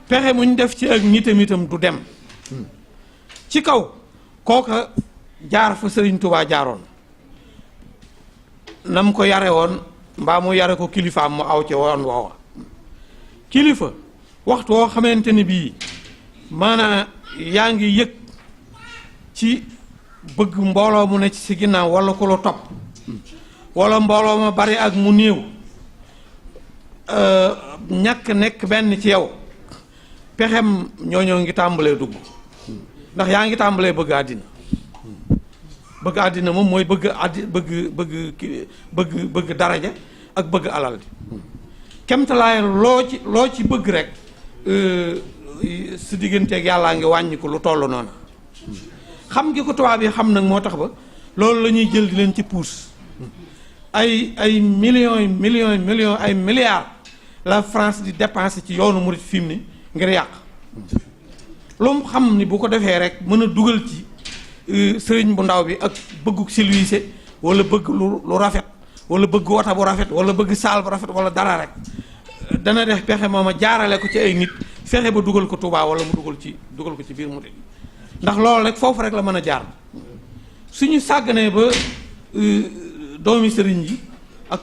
Speaker 1: pexe mu ñu def ci ak nitam du dem ci kaw kooka jaar fa Sëriñ Tuubaa jaaroon nam ko yare woon mbaa mu yare ko kilifaam mu aw ci woon woowa kilifa waxtu woo xamante ni bii maanaam yaa ngi yëg ci bëgg mbooloo mu ne ci si ginnaaw wala ku la topp wala mbooloo ma bari ak mu néew ñàkk nekk benn ci yow pexem ñooñoo ngi tàmbalee dugg ndax yaa ngi tàmbalee bëgg àddina moom mooy bëgg daraja ak bëgg alal di kemtalaay loo ci bëgg rek su digganteeg yàllaa ngi wàññi ko lu toll noonu xam ngi ko tubaab yi xam nag moo tax ba loolu la ñuy jël di leen ci puus ay millions ay milliards la France di dépenser ci yoonu murit fi mu ni ngir yàq lu mu xam ni bu ko defee rek mën a dugal ci sëriñ bu ndaw bi ak bëggu silwiise wala bëgg lu rafet wala bëgg wata bu rafet wala bëgg saal bu rafet wala dara rek dana def pexe moom a jaarale ko ci ay nit fexe ba dugal ko Tuubaa wala mu dugal ko ci biir murit ndax loolu rek foofu rek la mën a jaar suñu sàgganee ba doomi sëriñ yi ak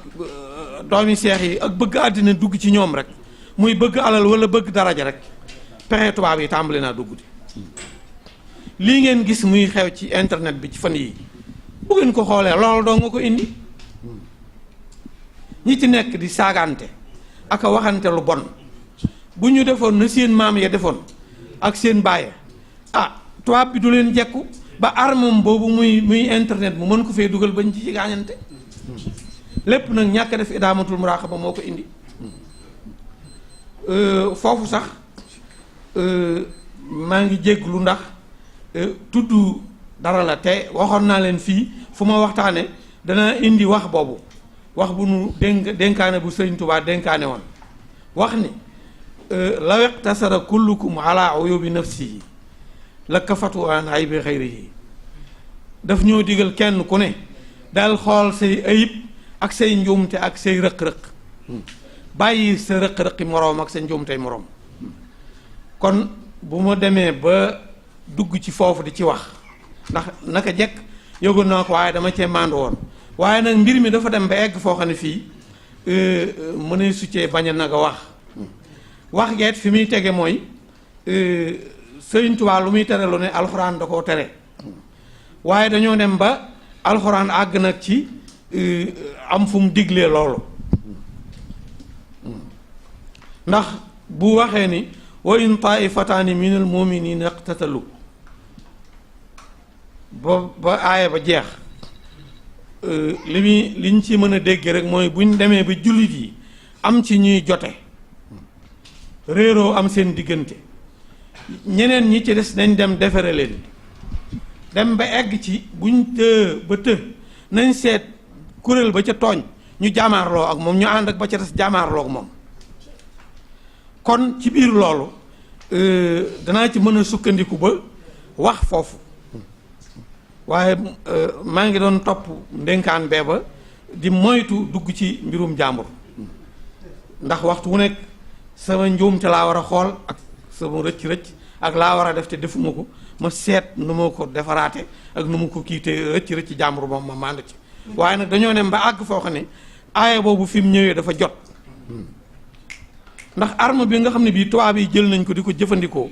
Speaker 1: doomi seex yi ak bëgg àddina dugg ci ñoom rek muy bëgg alal wala bëgg daraja rek pexe tubaab yi tàmbali naa dugg di lii ngeen gis muy xew ci internet bi ci fan yii bu ngeen ko xoolee loolu doo nga ko indi ñi ci nekk di saagante ak a waxante lu bon bu ñu defoon na seen maam ya defoon ak seen bàyyi tubaab bi du leen jekku ba armam boobu muy internet mu mën ko fee dugal bañ ci gaañante lépp nag ñàkk def idaamatul muraqaba moo ko indi foofu sax maa ngi jégglu ndax tudd dara la te waxoon naa leen fii fu ma waxtaane dana indi wax boobu wax bu nu dénkaane bu Sëriñ Tuubaa dénkaane woon wax ni law iqtasara kullukum ala uyubi nafsihi la kafatu an aybi xayrihi daf ñoo digal kenn ku ne daal xool say ayib ak say njuumte ak say rëq-rëq bàyyi sa rëq-rëqi moroom ak sa njuumtey moroom kon bu ma demee ba dugg ci foofu di ci wax ndax naka jekk yëgoon naa ko waaye dama cee màndu woon waaye nag mbir mi dafa dem ba egg foo xam ne fii mën a su cee bañ a nag a wax geet fi muy tege mooy Sëriñ Tuubaa lu muy tere lu ne alxuraan da koo tere waaye dañoo dem ba alxuraan àgg nag ci am fu mu diglee loolu ndax bu waxee ni wa in taifataani minal muminina iqtatalu ba aaya ba jeex liñ ci mën a dégg rek mooy buñ demee ba jullit yi am ci ñuy jote réeroo am seen diggante ñeneen ñi ci des nañ dem defare leen dem ba egg ci buñ nañ seet kuréel ba ca tooñ ñu jaamaarloo ak moom ñu ànd ak ba ca des jaamaarloo ak moom kon ci biir loolu danaa ci mën a sukkandiku ba wax foofu waaye maa ngi doon topp ndénkaan bee ba di moytu dugg ci mbirum jàmbur ndax waxtu wu nekk sama njuumte laa war a xool ak sama rëcc-rëcc ak laa war a def te defuma ko ma seet nu ma ko defaraate ak nu ma ko kiite rëcc-rëcc jàmbur moom ma mànd ci waaye nag dañoo dem ba àgg foo xam ne aaya boobu fi mu ñëwee dafa jot ndax arme bi nga xam ne bii tubaab yi jël nañ ko di ko jëfandikoo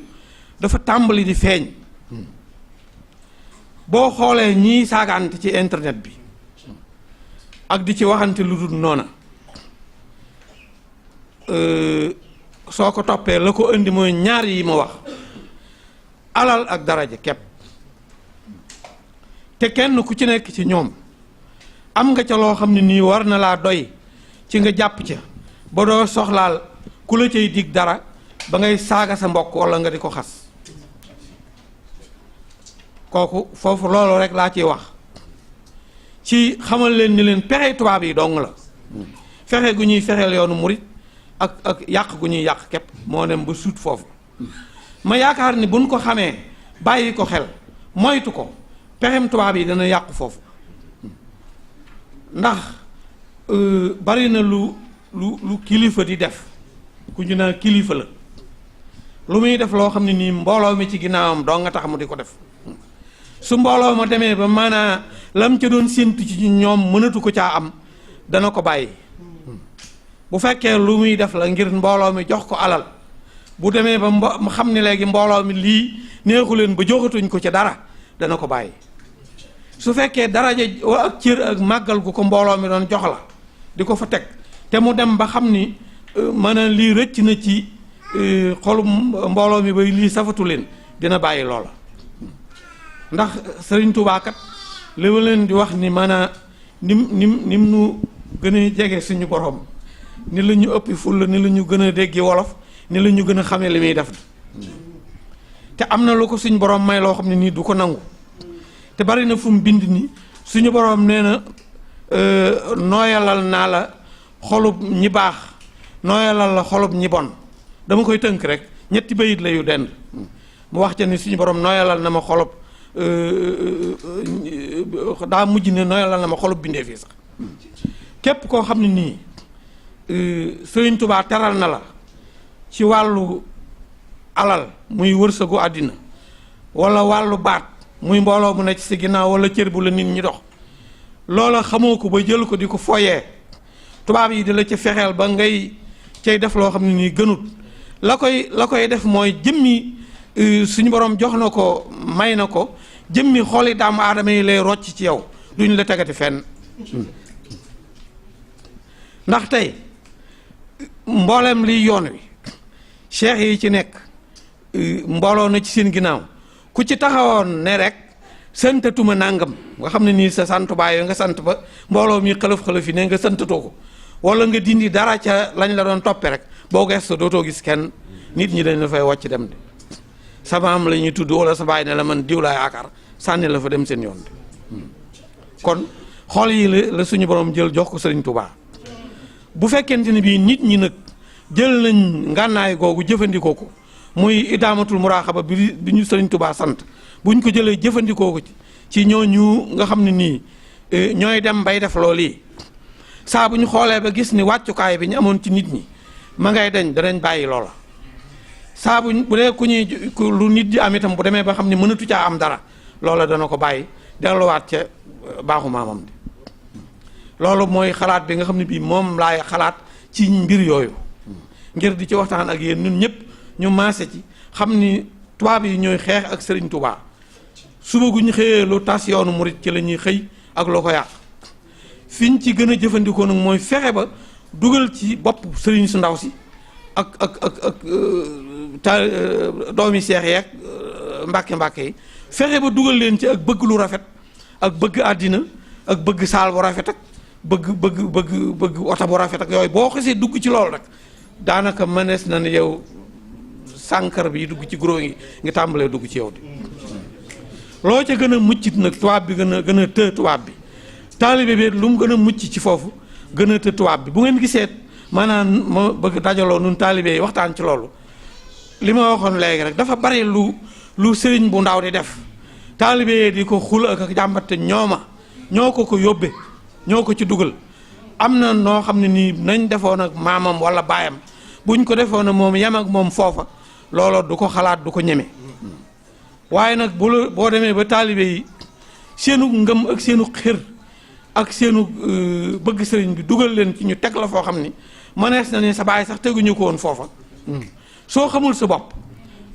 Speaker 1: dafa tàmbali di feeñ. boo xoolee ñiy saagante ci internet bi ak di ci waxante lu dul noona soo ko toppee la ko indi mooy ñaar yi ma wax alal ak daraja kepp te kenn ku ci nekk ci ñoom am nga ca loo xam ne nii war na laa doy ci nga jàpp ca ba doo soxlaal ku la cay dig dara ba ngay saaga sa mbokk walla nga di ko xas kooku foofu loolu rek laa ciy wax ci xamal leen ni leen pexe tubaab yi dong la fexe gu ñuy fexeel yoonu murit ak yàq gu ñuy yàq képp moo dem ba suut foofu ma yaakaar ni buñ ko xamee bàyyi ko xel moytu ko pexem tubaab yi dana yàqu foofu ndax bari na lu kilifa di def ku ñu naan kilifa la lu muy def loo xam ne nii mbooloo mi ci ginnaawam doo nga tax mu di ko def su mbooloo ma demee ba maanaa lam ca doon séentu ci ñoom mënatu ko caa am dana ko bàyyi bu fekkee lu muy def la ngir mbooloo mi jox ko alal bu demee ba mu xam ne léegi mbooloo mi lii neexu leen ba joxatuñ ko ca dara dana ko bàyyi su fekkee daraja ak cër ak màggal gu ko mbooloo mi doon jox la di ko fa teg te mu dem ba xam ni maanaam lii rëcc na ci xolu mbooloo mi bay lii safatu leen dina bàyyi loola ndax Sëriñ Tuubaa kat li ma leen di wax ni maanaam nim nu gën a jege suñu borom ni la ñu ëppi fulla ni la ñu gën a déggi wolof ni la ñu gën a xamee li muy def te am na lu ko suñu borom may loo xam ne nii du ko nangu te bari na fu mu bind ni suñu borom nee na nooyalal naa la xolub ñi baax nooyalal la xolub ñi bon dama koy tënk rek ñetti bayit la yu dend mu wax ca ni suñu borom nooyalal na ma xolub daa mujj ne nooyalal na ma xolub bindee fii sax képp koo xam ne nii Sëriñ Tubaa teral na la ci wàllu alal muy wërsëgu àddina wala wàllu baat muy mbooloo mu ne ci si ginnaaw wala cër bu la nit ñi dox loola xamoo ko ba jël ko di ko foyee tubaab yi di la ci fexeel ba ngay cay def loo xam ne nii gënut la koy def mooy jëmmi suñu borom jox na ko may na ko jëmmi xooli doomu aadama yi lay rocc ci yow duñ la tegati fenn ndax tey mboolem liy yoon wi cheikh yi ci nekk mbooloo na ci seen ginnaaw ku ci taxawoon ne rek santatuma nàngam nga xam ne nii sa sant baay nga sant ba mbooloo mi xëlëf-xëlëf yi ne nga santatoo ko wala nga dindi dara ca lañ la doon toppe rek boo gestu dootoo gis kenn nit ñi dañ la fay wàcc dem de sa maam la ñuy tudd wala sa baay ne la man diw laa yaakaar sànni la fa dem seen yoon de kon xool yi la suñu borom jël jox ko Sëriñ Tuubaa bu fekkente ne bii nit ñi nag jël nañ ngànnaay googu jëfandikoo ko muy idaamatul muraaxaba bi ñu Sëriñ Tuubaa sant buñ ko jëlee jëfandikoo ko ci ñooñu nga xam ne nii ñooy dem bay def loolu yi saa bu ñu xoolee ba gis ni wàccukaay bi ñu amoon ci nit ñi ma ngay danañ bàyyi loola saa bu dee lu nit di am itam bu demee ba xam ne mënatu caa am dara loola dana ko bàyyi delluwaat ca baaxu maamam di loolu mooy xalaat bi nga xam ne bii moom laay xalaat ci mbir yooyu ngir di ci waxtaan ak yéen ñun ñëpp ñu maase ci xam ni tubaab yi ñooy xeex ak Sëriñ Tuubaa suba gu ñu xëyee lu tas yoonu murit ci la ñuy xëy ak loo ko yàq fiñ ci gën a jëfandikoo nag mooy fexe ba dugal ci bopp sëriñ su ndaw si ak doomi seex yeeg mbàkke yi fexe ba dugal leen ci ak bëgg lu rafet ak bëgg àddina ak bëgg saal bu rafet ak bëgg oto bu rafet ak yooyu boo xasee dugg ci loolu rek daanaka mënees na ne yow sànkar bi dugg ci guro yi nga tàmbalee dugg ci yow di loo ca gën a muccit nag tubaab bi gën a të tubaab bi taalibe bi lu mu gën a mucc ci foofu gën a të tubaab bi bu ngeen gisee maanaam ma bëgg dajaloo nun taalibe yi waxtaan ci loolu li ma waxoon léegi rek dafa bari lu sëriñ bu ndaw di def taalibe yi di ko xul ak jàmbat te ñoo ko yóbbe ñoo ko ci dugal am na noo xam ne nii nañ defoon ak maamam wala baayam buñ ko defoon ak moom yem ak moom foofa looloo du ko xalaat du ko ñeme waaye nag boo demee ba taalibe yi seenu ngëm ak seenu xër ak seenu bëgg sëriñ bi dugal leen ci ñu teg la foo xam ni mënees na ne sa baay sax teguñu ko woon foofa soo xamul sa bopp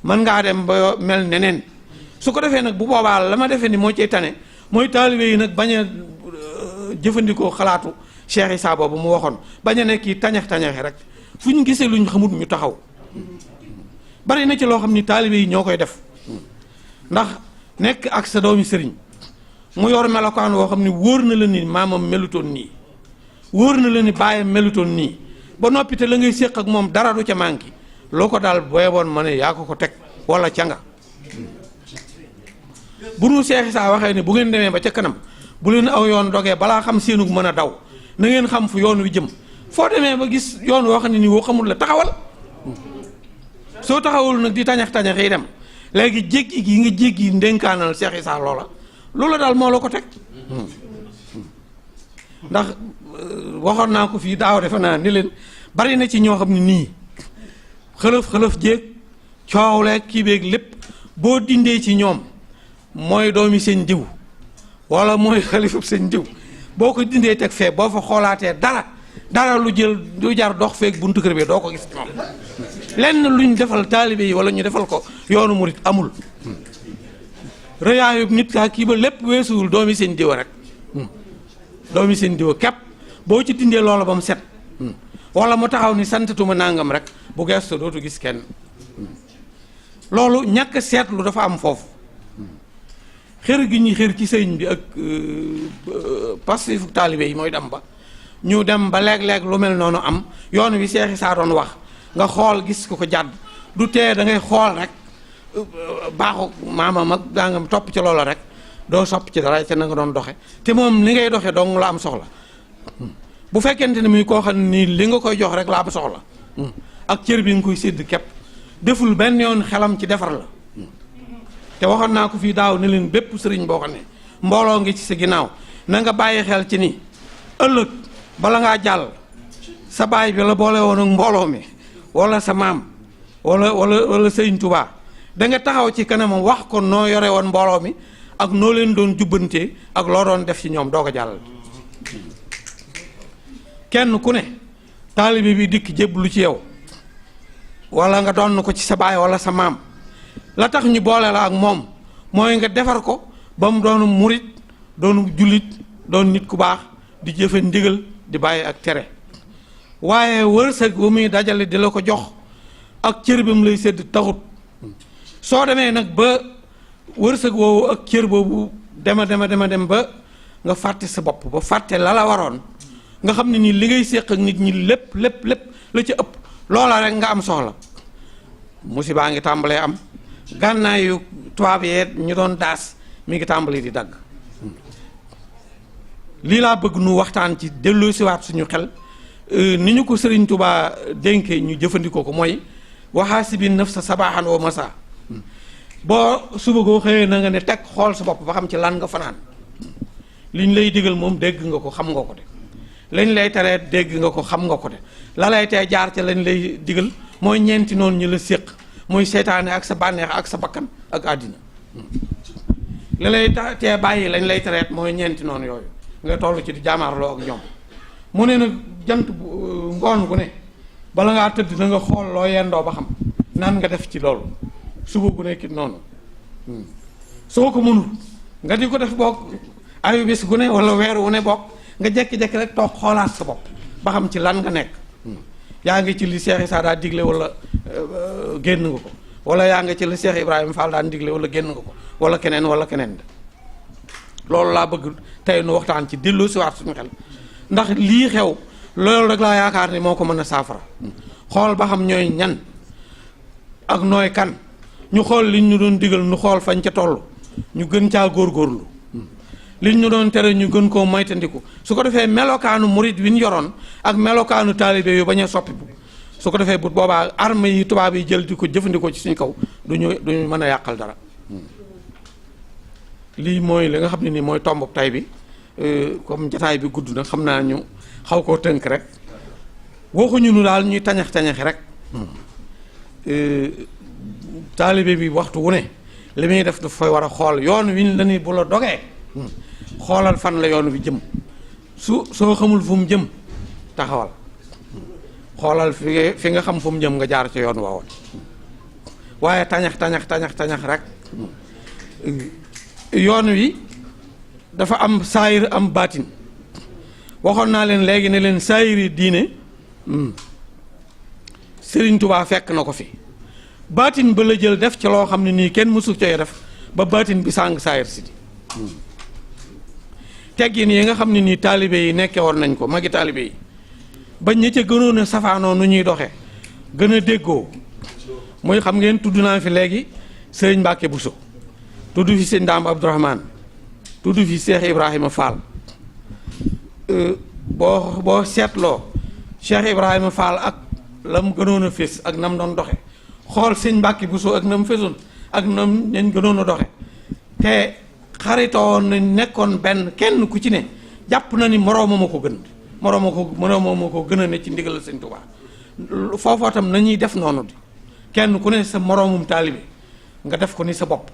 Speaker 1: mën ngaa dem ba mel neneen su ko defee nag bu boobaa la ma defee ni moo cay tane mooy taalibe yi nag bañ a jëfandikoo xalaatu Cheikh Issa boobu mu waxoon bañ a nekk kii tañax-tañaxe rek fu ñu gisee luñ xamut ñu taxaw bari na ci loo xam ni taalibe yi ñoo koy def ndax nekk ak sa doomi sëriñ mu yor melokaan woo xam ni wóor na la ni maamam melutoon nii wóor na la ni baayam melutoon nii ba noppi te la ngay séq ak moom dara du ca manqué loo ko daal booyeboon ma ne yaa ko teg wala ca nga bu nu Cheikh Issa waxee ne bu ngeen demee ba ca kanam bu leen aw yoon dogee balaa xam seenug mën a daw na ngeen xam fu yoon wi jëm foo demee ba gis yoon woo xam ne ni woo xamul la taxawal soo taxawul nag di tañax-tañax yi dem léegi jéggi gi nga jéggi ndénkaanal Cheikh Issa loola daal moo la ko teg ndax waxoon naa ko fii daaw defe naa ni leen bari na ci ñoo xam ne nii xëlëf jéeg coowleeg kii beeg lépp boo dindee ci ñoom mooy doomi seen diw wala mooy xalifab seen diw boo ko dindee teg fee boo fa xoolaatee dara lu jar dox feeg buntu kër bi doo ko gis ci moom lenn luñ defal taalibe yi wala ñu defal ko yoonu murit amul rëyaayub nit kaa kii ba lépp weesuwul doomi seen diwa rek doomi seen diwa képp boo ci dindee loola ba mu set wala mu taxaw ni santatuma nangam rek bu gestu dootu gis kenn loolu ñàkk seetlu dafa am foofu xër gi ñuy xër ci sëñ bi ak passifu taalibe yi mooy dem ba ñu dem ba léeg-léeg lu mel noonu am yoon wi Cheikh Issa doon wax nga xool gis ko jàdd du tee da ngay xool rek baaxu maamam ak dangam topp ci loola rek doo sopp ci dara te na nga doon doxe te moom li ngay doxe dong la am soxla bu fekkente ne muy koo xam ne nii li nga koy jox rek la am soxla ak cër bi nga koy sédd képp deful benn yoon xelam ci defar la te waxoon naa ko fii daaw ne leen bépp sëriñ boo xam ne mbooloo ngi ci sa ginnaaw na nga bàyyi xel ci ni ëllëg bala ngaa jàll sa baay bi la boole woon ak mbooloo mi wala sa maam wala sëriñ Tuubaa da nga taxaw ci kanamam wax ko noo yore woon mbooloo mi ak noo leen doon jubbantee ak loo doon def ci ñoom doo ko jàll kenn ku ne taalibe bi dikk jébbalu ci yow wala nga doon ko ci sa baay wala sa maam la tax ñu boole la ak moom mooy nga defar ko ba mu doonu murit doonu jullit doon nit ku baax di jëfe ndigal di bàyyi ak tere waaye wërsëg bu muy dajale di la ko jox ak cër bi mu lay sédd taxut soo demee nag ba wërsëg woowu ak cër boobu dem ba nga fàtte sa bopp ba fàtte la waroon nga xam ne nii li ngay séq ak nit ñi lépp la ci ëpp loola rek nga am soxla musibaa ngi tàmbalee am gànnaayu tubaab yee ñu doon daas mi ngi tàmbali di dagg lii laa bëgg nu waxtaan ci delloosiwaat suñu xel ni ñu ko Sëriñ Tuubaa dénkee ñu jëfandikoo ko mooy waxaasibi nafsa sabaaxan wa masa boo suba goo xëyee na nga ne teg xool sa bopp ba xam ci lan nga fanaan liñ lay digal moom dégg nga ko xam nga ko de lañ lay teree dégg nga ko xam nga ko de la lay tee jaar ca lañ lay digal mooy ñeenti noonu ñu la séq muy seytaane ak sa bànneex ak sa bakkan ak àddina la lay tee bàyyi lañ lay tereet mooy ñeenti noonu yooyu nga toll ci di jaamaarloo ak ñoom mu ne nag jant ngoon gu ne bala ngaa tëdd na nga xool loo yendoo ba xam naan nga def ci loolu suba gu nekkit noonu soo ko mënul nga di ko def boog ayu bis gu ne wala weer wu ne boog nga jekki-jekki rek toog xoolaat sa bopp ba xam ci lan nga nekk yaa ngi ci li Cheikh Issa daa digle wala génn nga ko wala yaa ngi ci li Cheikh Ibrahima Fall daan digle wala génn nga ko wala keneen de loolu laa bëgg tey nu waxtaan ci delloo si waat suñu xel ndax lii xew loolu rek laa yaakaar ni moo ko mën a saafara xool ba xam ñooy ñan ak nooy kan ñu xool liñ ñu doon digal ñu xool fañ ca toll ñu gën caa góorgóorlu liñ ñu doon tere ñu gën koo moytandiku su ko defee melokaanu murit wi ñu yoroon ak melokaanu taalibe yu bañ a soppiku su ko defee bu boobaa arme yi tubaab yi jël di ko jëfandikoo ci suñ kaw duñu mën a yàqal dara lii mooy li nga xam ne nii mooy tomb tay bi comme jataay bi gudd na xam naa ñu xaw koo tënk rek waxuñu nu daal ñuy tañax-tañaxi rek taalibe bi waxtu wu ne li muy def daf fay war a xool yoon wi la ni bu la dogee xoolal fan la yoon wi jëm soo xamul fu mu jëm taxawal xoolal fi nga xam fu mu jëm nga jaar ci yoon woowoon waaye tañax rek yoon wi dafa am saayir am baatin waxoon naa leen léegi ne leen saayiri diine Sëriñ Tuubaa fekk na ko fi baatin ba la jël def ci loo xam ne nii kenn mësu coy def ba baatin bi sàng saayir si di teggin yi nga xam ne nii taalibe yi nekke woon nañ ko magi taalibe yi bañ ñi ca gënoon a safaanoo nu ñuy doxe gën a déggoo muy xam ngeen tudd naa fi léegi sëriñ Mbàkke Buso tudd fi sëñ Daam Abdourahmane tudd fi Cheikh Ibrahima Fall boo seetloo Cheikh Ibrahima Fall ak la mu gënoon a fés ak nam doon doxe xool sëñ Mbàkke Buso ak na mu fésoon ak nam nañ gënoon a doxe te xaritoon nañ nekkoon benn kenn ku ci ne jàpp na ni moroomam a ko gën moroomam a ko gën a ne ci ndigal sëñ Tuubaa foofoo tam nañuy def noonu di kenn ku ne sa moroomum taalibe nga def ko ni sa bopp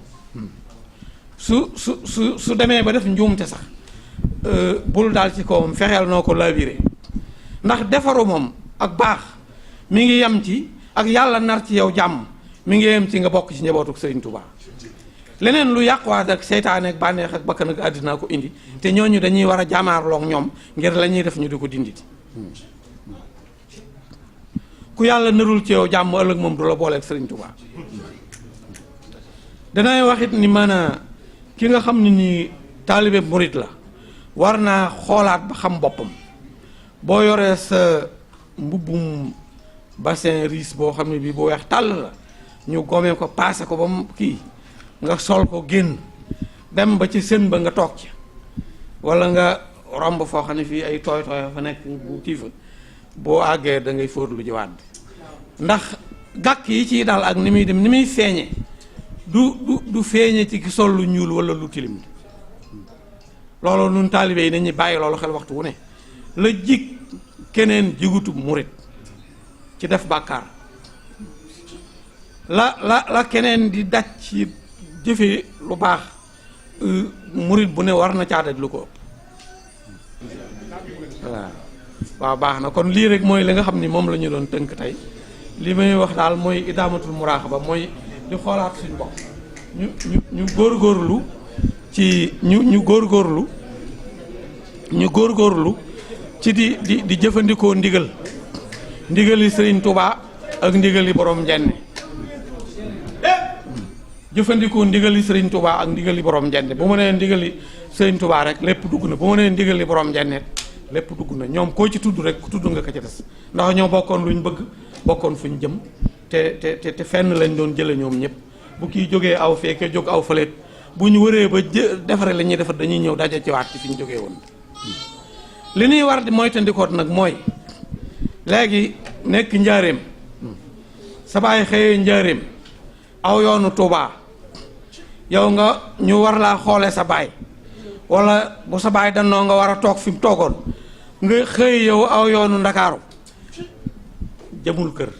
Speaker 1: su demee ba def njuumte sax bul daal ci kawam fexeel noo ko laabiré ndax defaru moom ak baax mi ngi yem ci ak yàlla nar ci yow jàmm mi ngi yem ci nga bokk ci njabootuk Sëriñ Tuubaa leneen lu yàquwaat ak seytaane ak bànneex ak bakkan ak àddina ko indi te ñooñu dañuy war a jàmmaarloog ñoom ngir la ñuy def ñu di ko dinditi ku yàlla narul ci yow jàmm ëllëg moom du la booleeg Sëriñ Tuubaa danay waxit ni maanaam ki nga xam ne nii taalibe murit la war naa xoolaat ba xam boppam boo yoree sa mbubbum bassin riis boo xam ne bii bu weex tàll la ñu gomee ko paase ko ba mu kii nga sol ko génn dem ba ci sën ba nga toog ci wala nga romb foo xam ne fii ay tooy tooy fa nekk bu kii fa boo àggee da ngay fóot lu jiwaat ndax gàkk yi ciy daal ak ni muy dem ni muy feeñe du feeñe ci ki sol lu ñuul wala lu tilim loolu nun taalibe yi nañu bàyyi loolu xel waxtu wu ne la jig keneen jigutub murit ci def bàkkaar la keneen di daj ci jëfe lu baax murit bu ne war na caa daj lu ko ëpp waaw baax na kon lii rek mooy li nga xam ni moom la ñu doon tënk tey li may wax daal mooy idaamatul muraaxaba mooy di xoolaat suñu bopp ñu góorgóorlu ci ñu góorgóorlu ci di jëfandikoo ndigali Sëriñ Tuubaa ak ndigali borom njenne jëfandikoo ndigali Sëriñ Tuubaa ak ndigali borom njenne bu ma nee ndigali Sëriñ Tuubaa rek lépp dugg na bu ma nee ndigali borom njenne lépp dugg na ñoom koo ci tudd rek ku tudd nga ko ca des ndax ñoo bokkoon luñ bëgg bokkoon fuñ jëm te fenn lañ doon jële ñoom ñëpp bu kii jógee aw fekke jóg aw fëleet bu ñu wëree ba defare la ñuy defar dañuy ñëw daje ci waat ci fi ñu jógee woon li ñuy war di moytandikoot nag mooy léegi nekk njaareem sa baay xëyee njaareem aw yoonu Tuubaa yow nga ñu war laa xoole sa baay wala bu sa baay danoo nga war a toog fi mu toogoon nga xëy yow aw yoonu Ndakaaru jëmul kër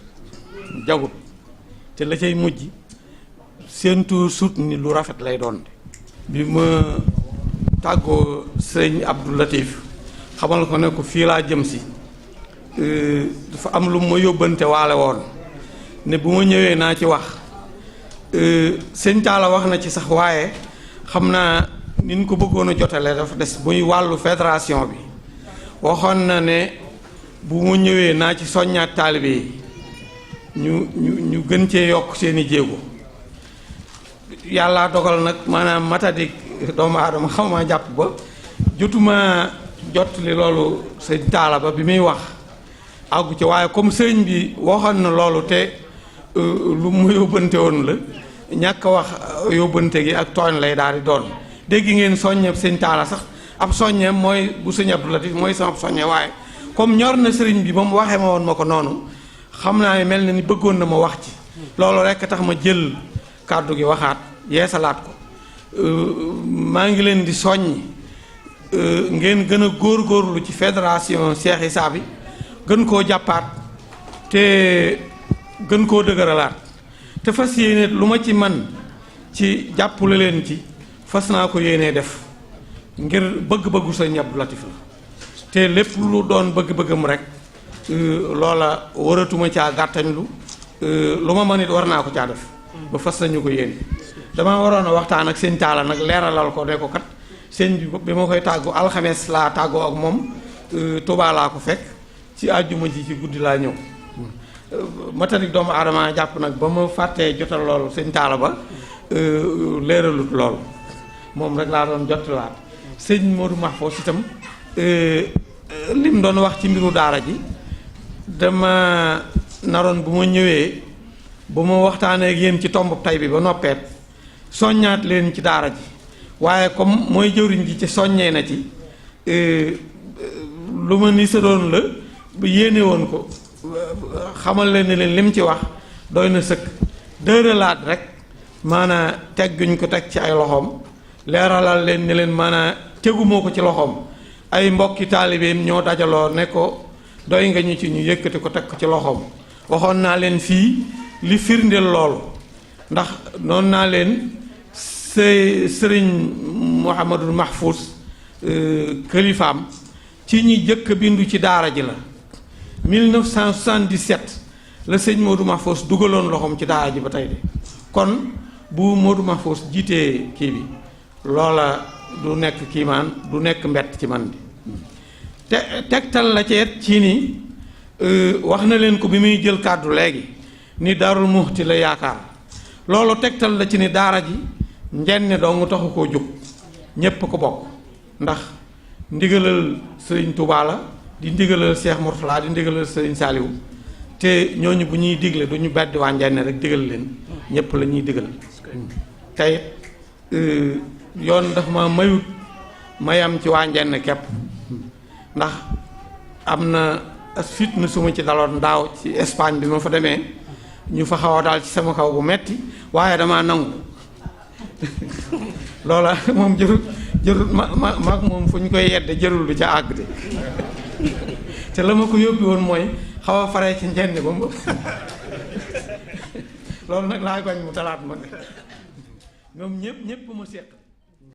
Speaker 1: jagut te la cay mujj séentu sut ni lu rafet lay doon bi ma tàggoo sëñ Abdou Latif xamal ko ne ko fii laa jëm si dafa am lu ma yóbbante waale woon ne bu ma ñëwee naa ci wax sëñ Talla wax na ci sax waaye xam naa ni ñu ko bëggoon a jotale dafa des muy wàllu fédération bi waxoon na ne bu ma ñëwee naa ci soññaat taalibe yi ñu gën cee yokk seeni jéego yàlla dogal nag maanaam matadik doomu aadama xaw ma jàpp ba jotuma jot li loolu sëñ Talla ba bi muy wax àggu ci waaye comme sëñ bi waxoon na loolu te lu mu yóbbante woon la ñàkk a wax yóbbante gi ak tooñ lay daal di doon dégg ngeen soññe sëñ Talla sax ab soññe mooy bu sëñ Abdou Latif mooy sama soññe waaye comme ñor na sëriñ bi ba mu waxee ma woon ma ko noonu xam naa ne mel na ni bëggoon na ma wax ci loolu rekk tax ma jël kàddu gi waxaat yeesalaat ko maa ngi leen di soññ ngeen gën a góorgóorlu ci fédération Cheikh Issa bi gën koo jàppaat te gën koo dëgëralaat te fas yéene lu ma ci man ci jàppale leen ci fas naa ko yéenee def ngir bëgg-bëggu sëñ Abdou Latif la te lépp lu doon bëgg-bëggam rek loola waratuma caa gàttañlu lu ma mën it war naa ko caa def ba fas nañu ko yéen dama waroon a waxtaan ak sëñ Taala nag leeralal ko ne ko kat sëñ bi ma koy tàggu alxames laa tàggoo ak moom Tuubaa laa ko fekk ci àjjuma ji ci guddi laa ñëw matarik doomu aadama jàpp nag ba ma fàttee jotal loolu sëñ Taala ba leeralut loolu moom rek laa doon jottalaat sëñ Modou Mahfous itam lim doon wax ci mbiru daara ji dama naroon bu ma ñëwee bu ma waxtaanee ak yéen ci tomb tay bi ba noppeet soññaat leen ci daara ji waaye comme mooy jëwriñ ji ci soññee na ci lu ma ni sa doon la bu yéene woon ko xamal leen ne leen lim ci wax doy na sëkk dërëlaat rek maanaa tegguñ ko teg ci ay loxoom leeralal leen ne leen maanaa tegumoo ko ci loxoom ay mbokki taalibeem ñoo dajaloo ne ko doy nga ñu ci ñu yëkkati ko teg ko ci loxoom waxoon naa leen fii li firndeel loolu ndax noonu naa leen sëriñ Mouhamadul Mahfous kilifaam ci ñi jëkk bindu ci daara ji la 1977 la sëñ Modou Mahfous dugaloon loxoom ci daara ji ba tey de kon bu Modou Mahfous jiitee kii bi loola du nekk kiimaan du nekk mbett ci man bi te tegtal la ceet ci ni wax na leen ko bi muy jël kàddu léegi ni Daarul Muxti la yaakaar loolu tegtal la ci ni daara ji njenn dong taxu koo jóg ñépp ko bokk ndax ndigalal sëriñ Touba la di ndigalal Cheikh Mourtala di ndigalal sëriñ Saliou te ñooñu bu ñuy digle du ñu beddi waa njenn rek digal leen ñépp la ñuy digal tey yoon dafa ma mayut mayam ci waa njenn kepp ndax am na fitna suma ci daloon daaw ci Espagne bi ma fa demee ñu fa xaw a daal ci sama kaw bu metti waaye damaa nangu loola moom jërul maag moom fu ñu koy yedde jërul du ca àgg de te la ma ko yóbbi woon mooy xaw a faree ci njenn ba mu loolu nag laay bañ mu talaat ma ñoom ñëpp ma seq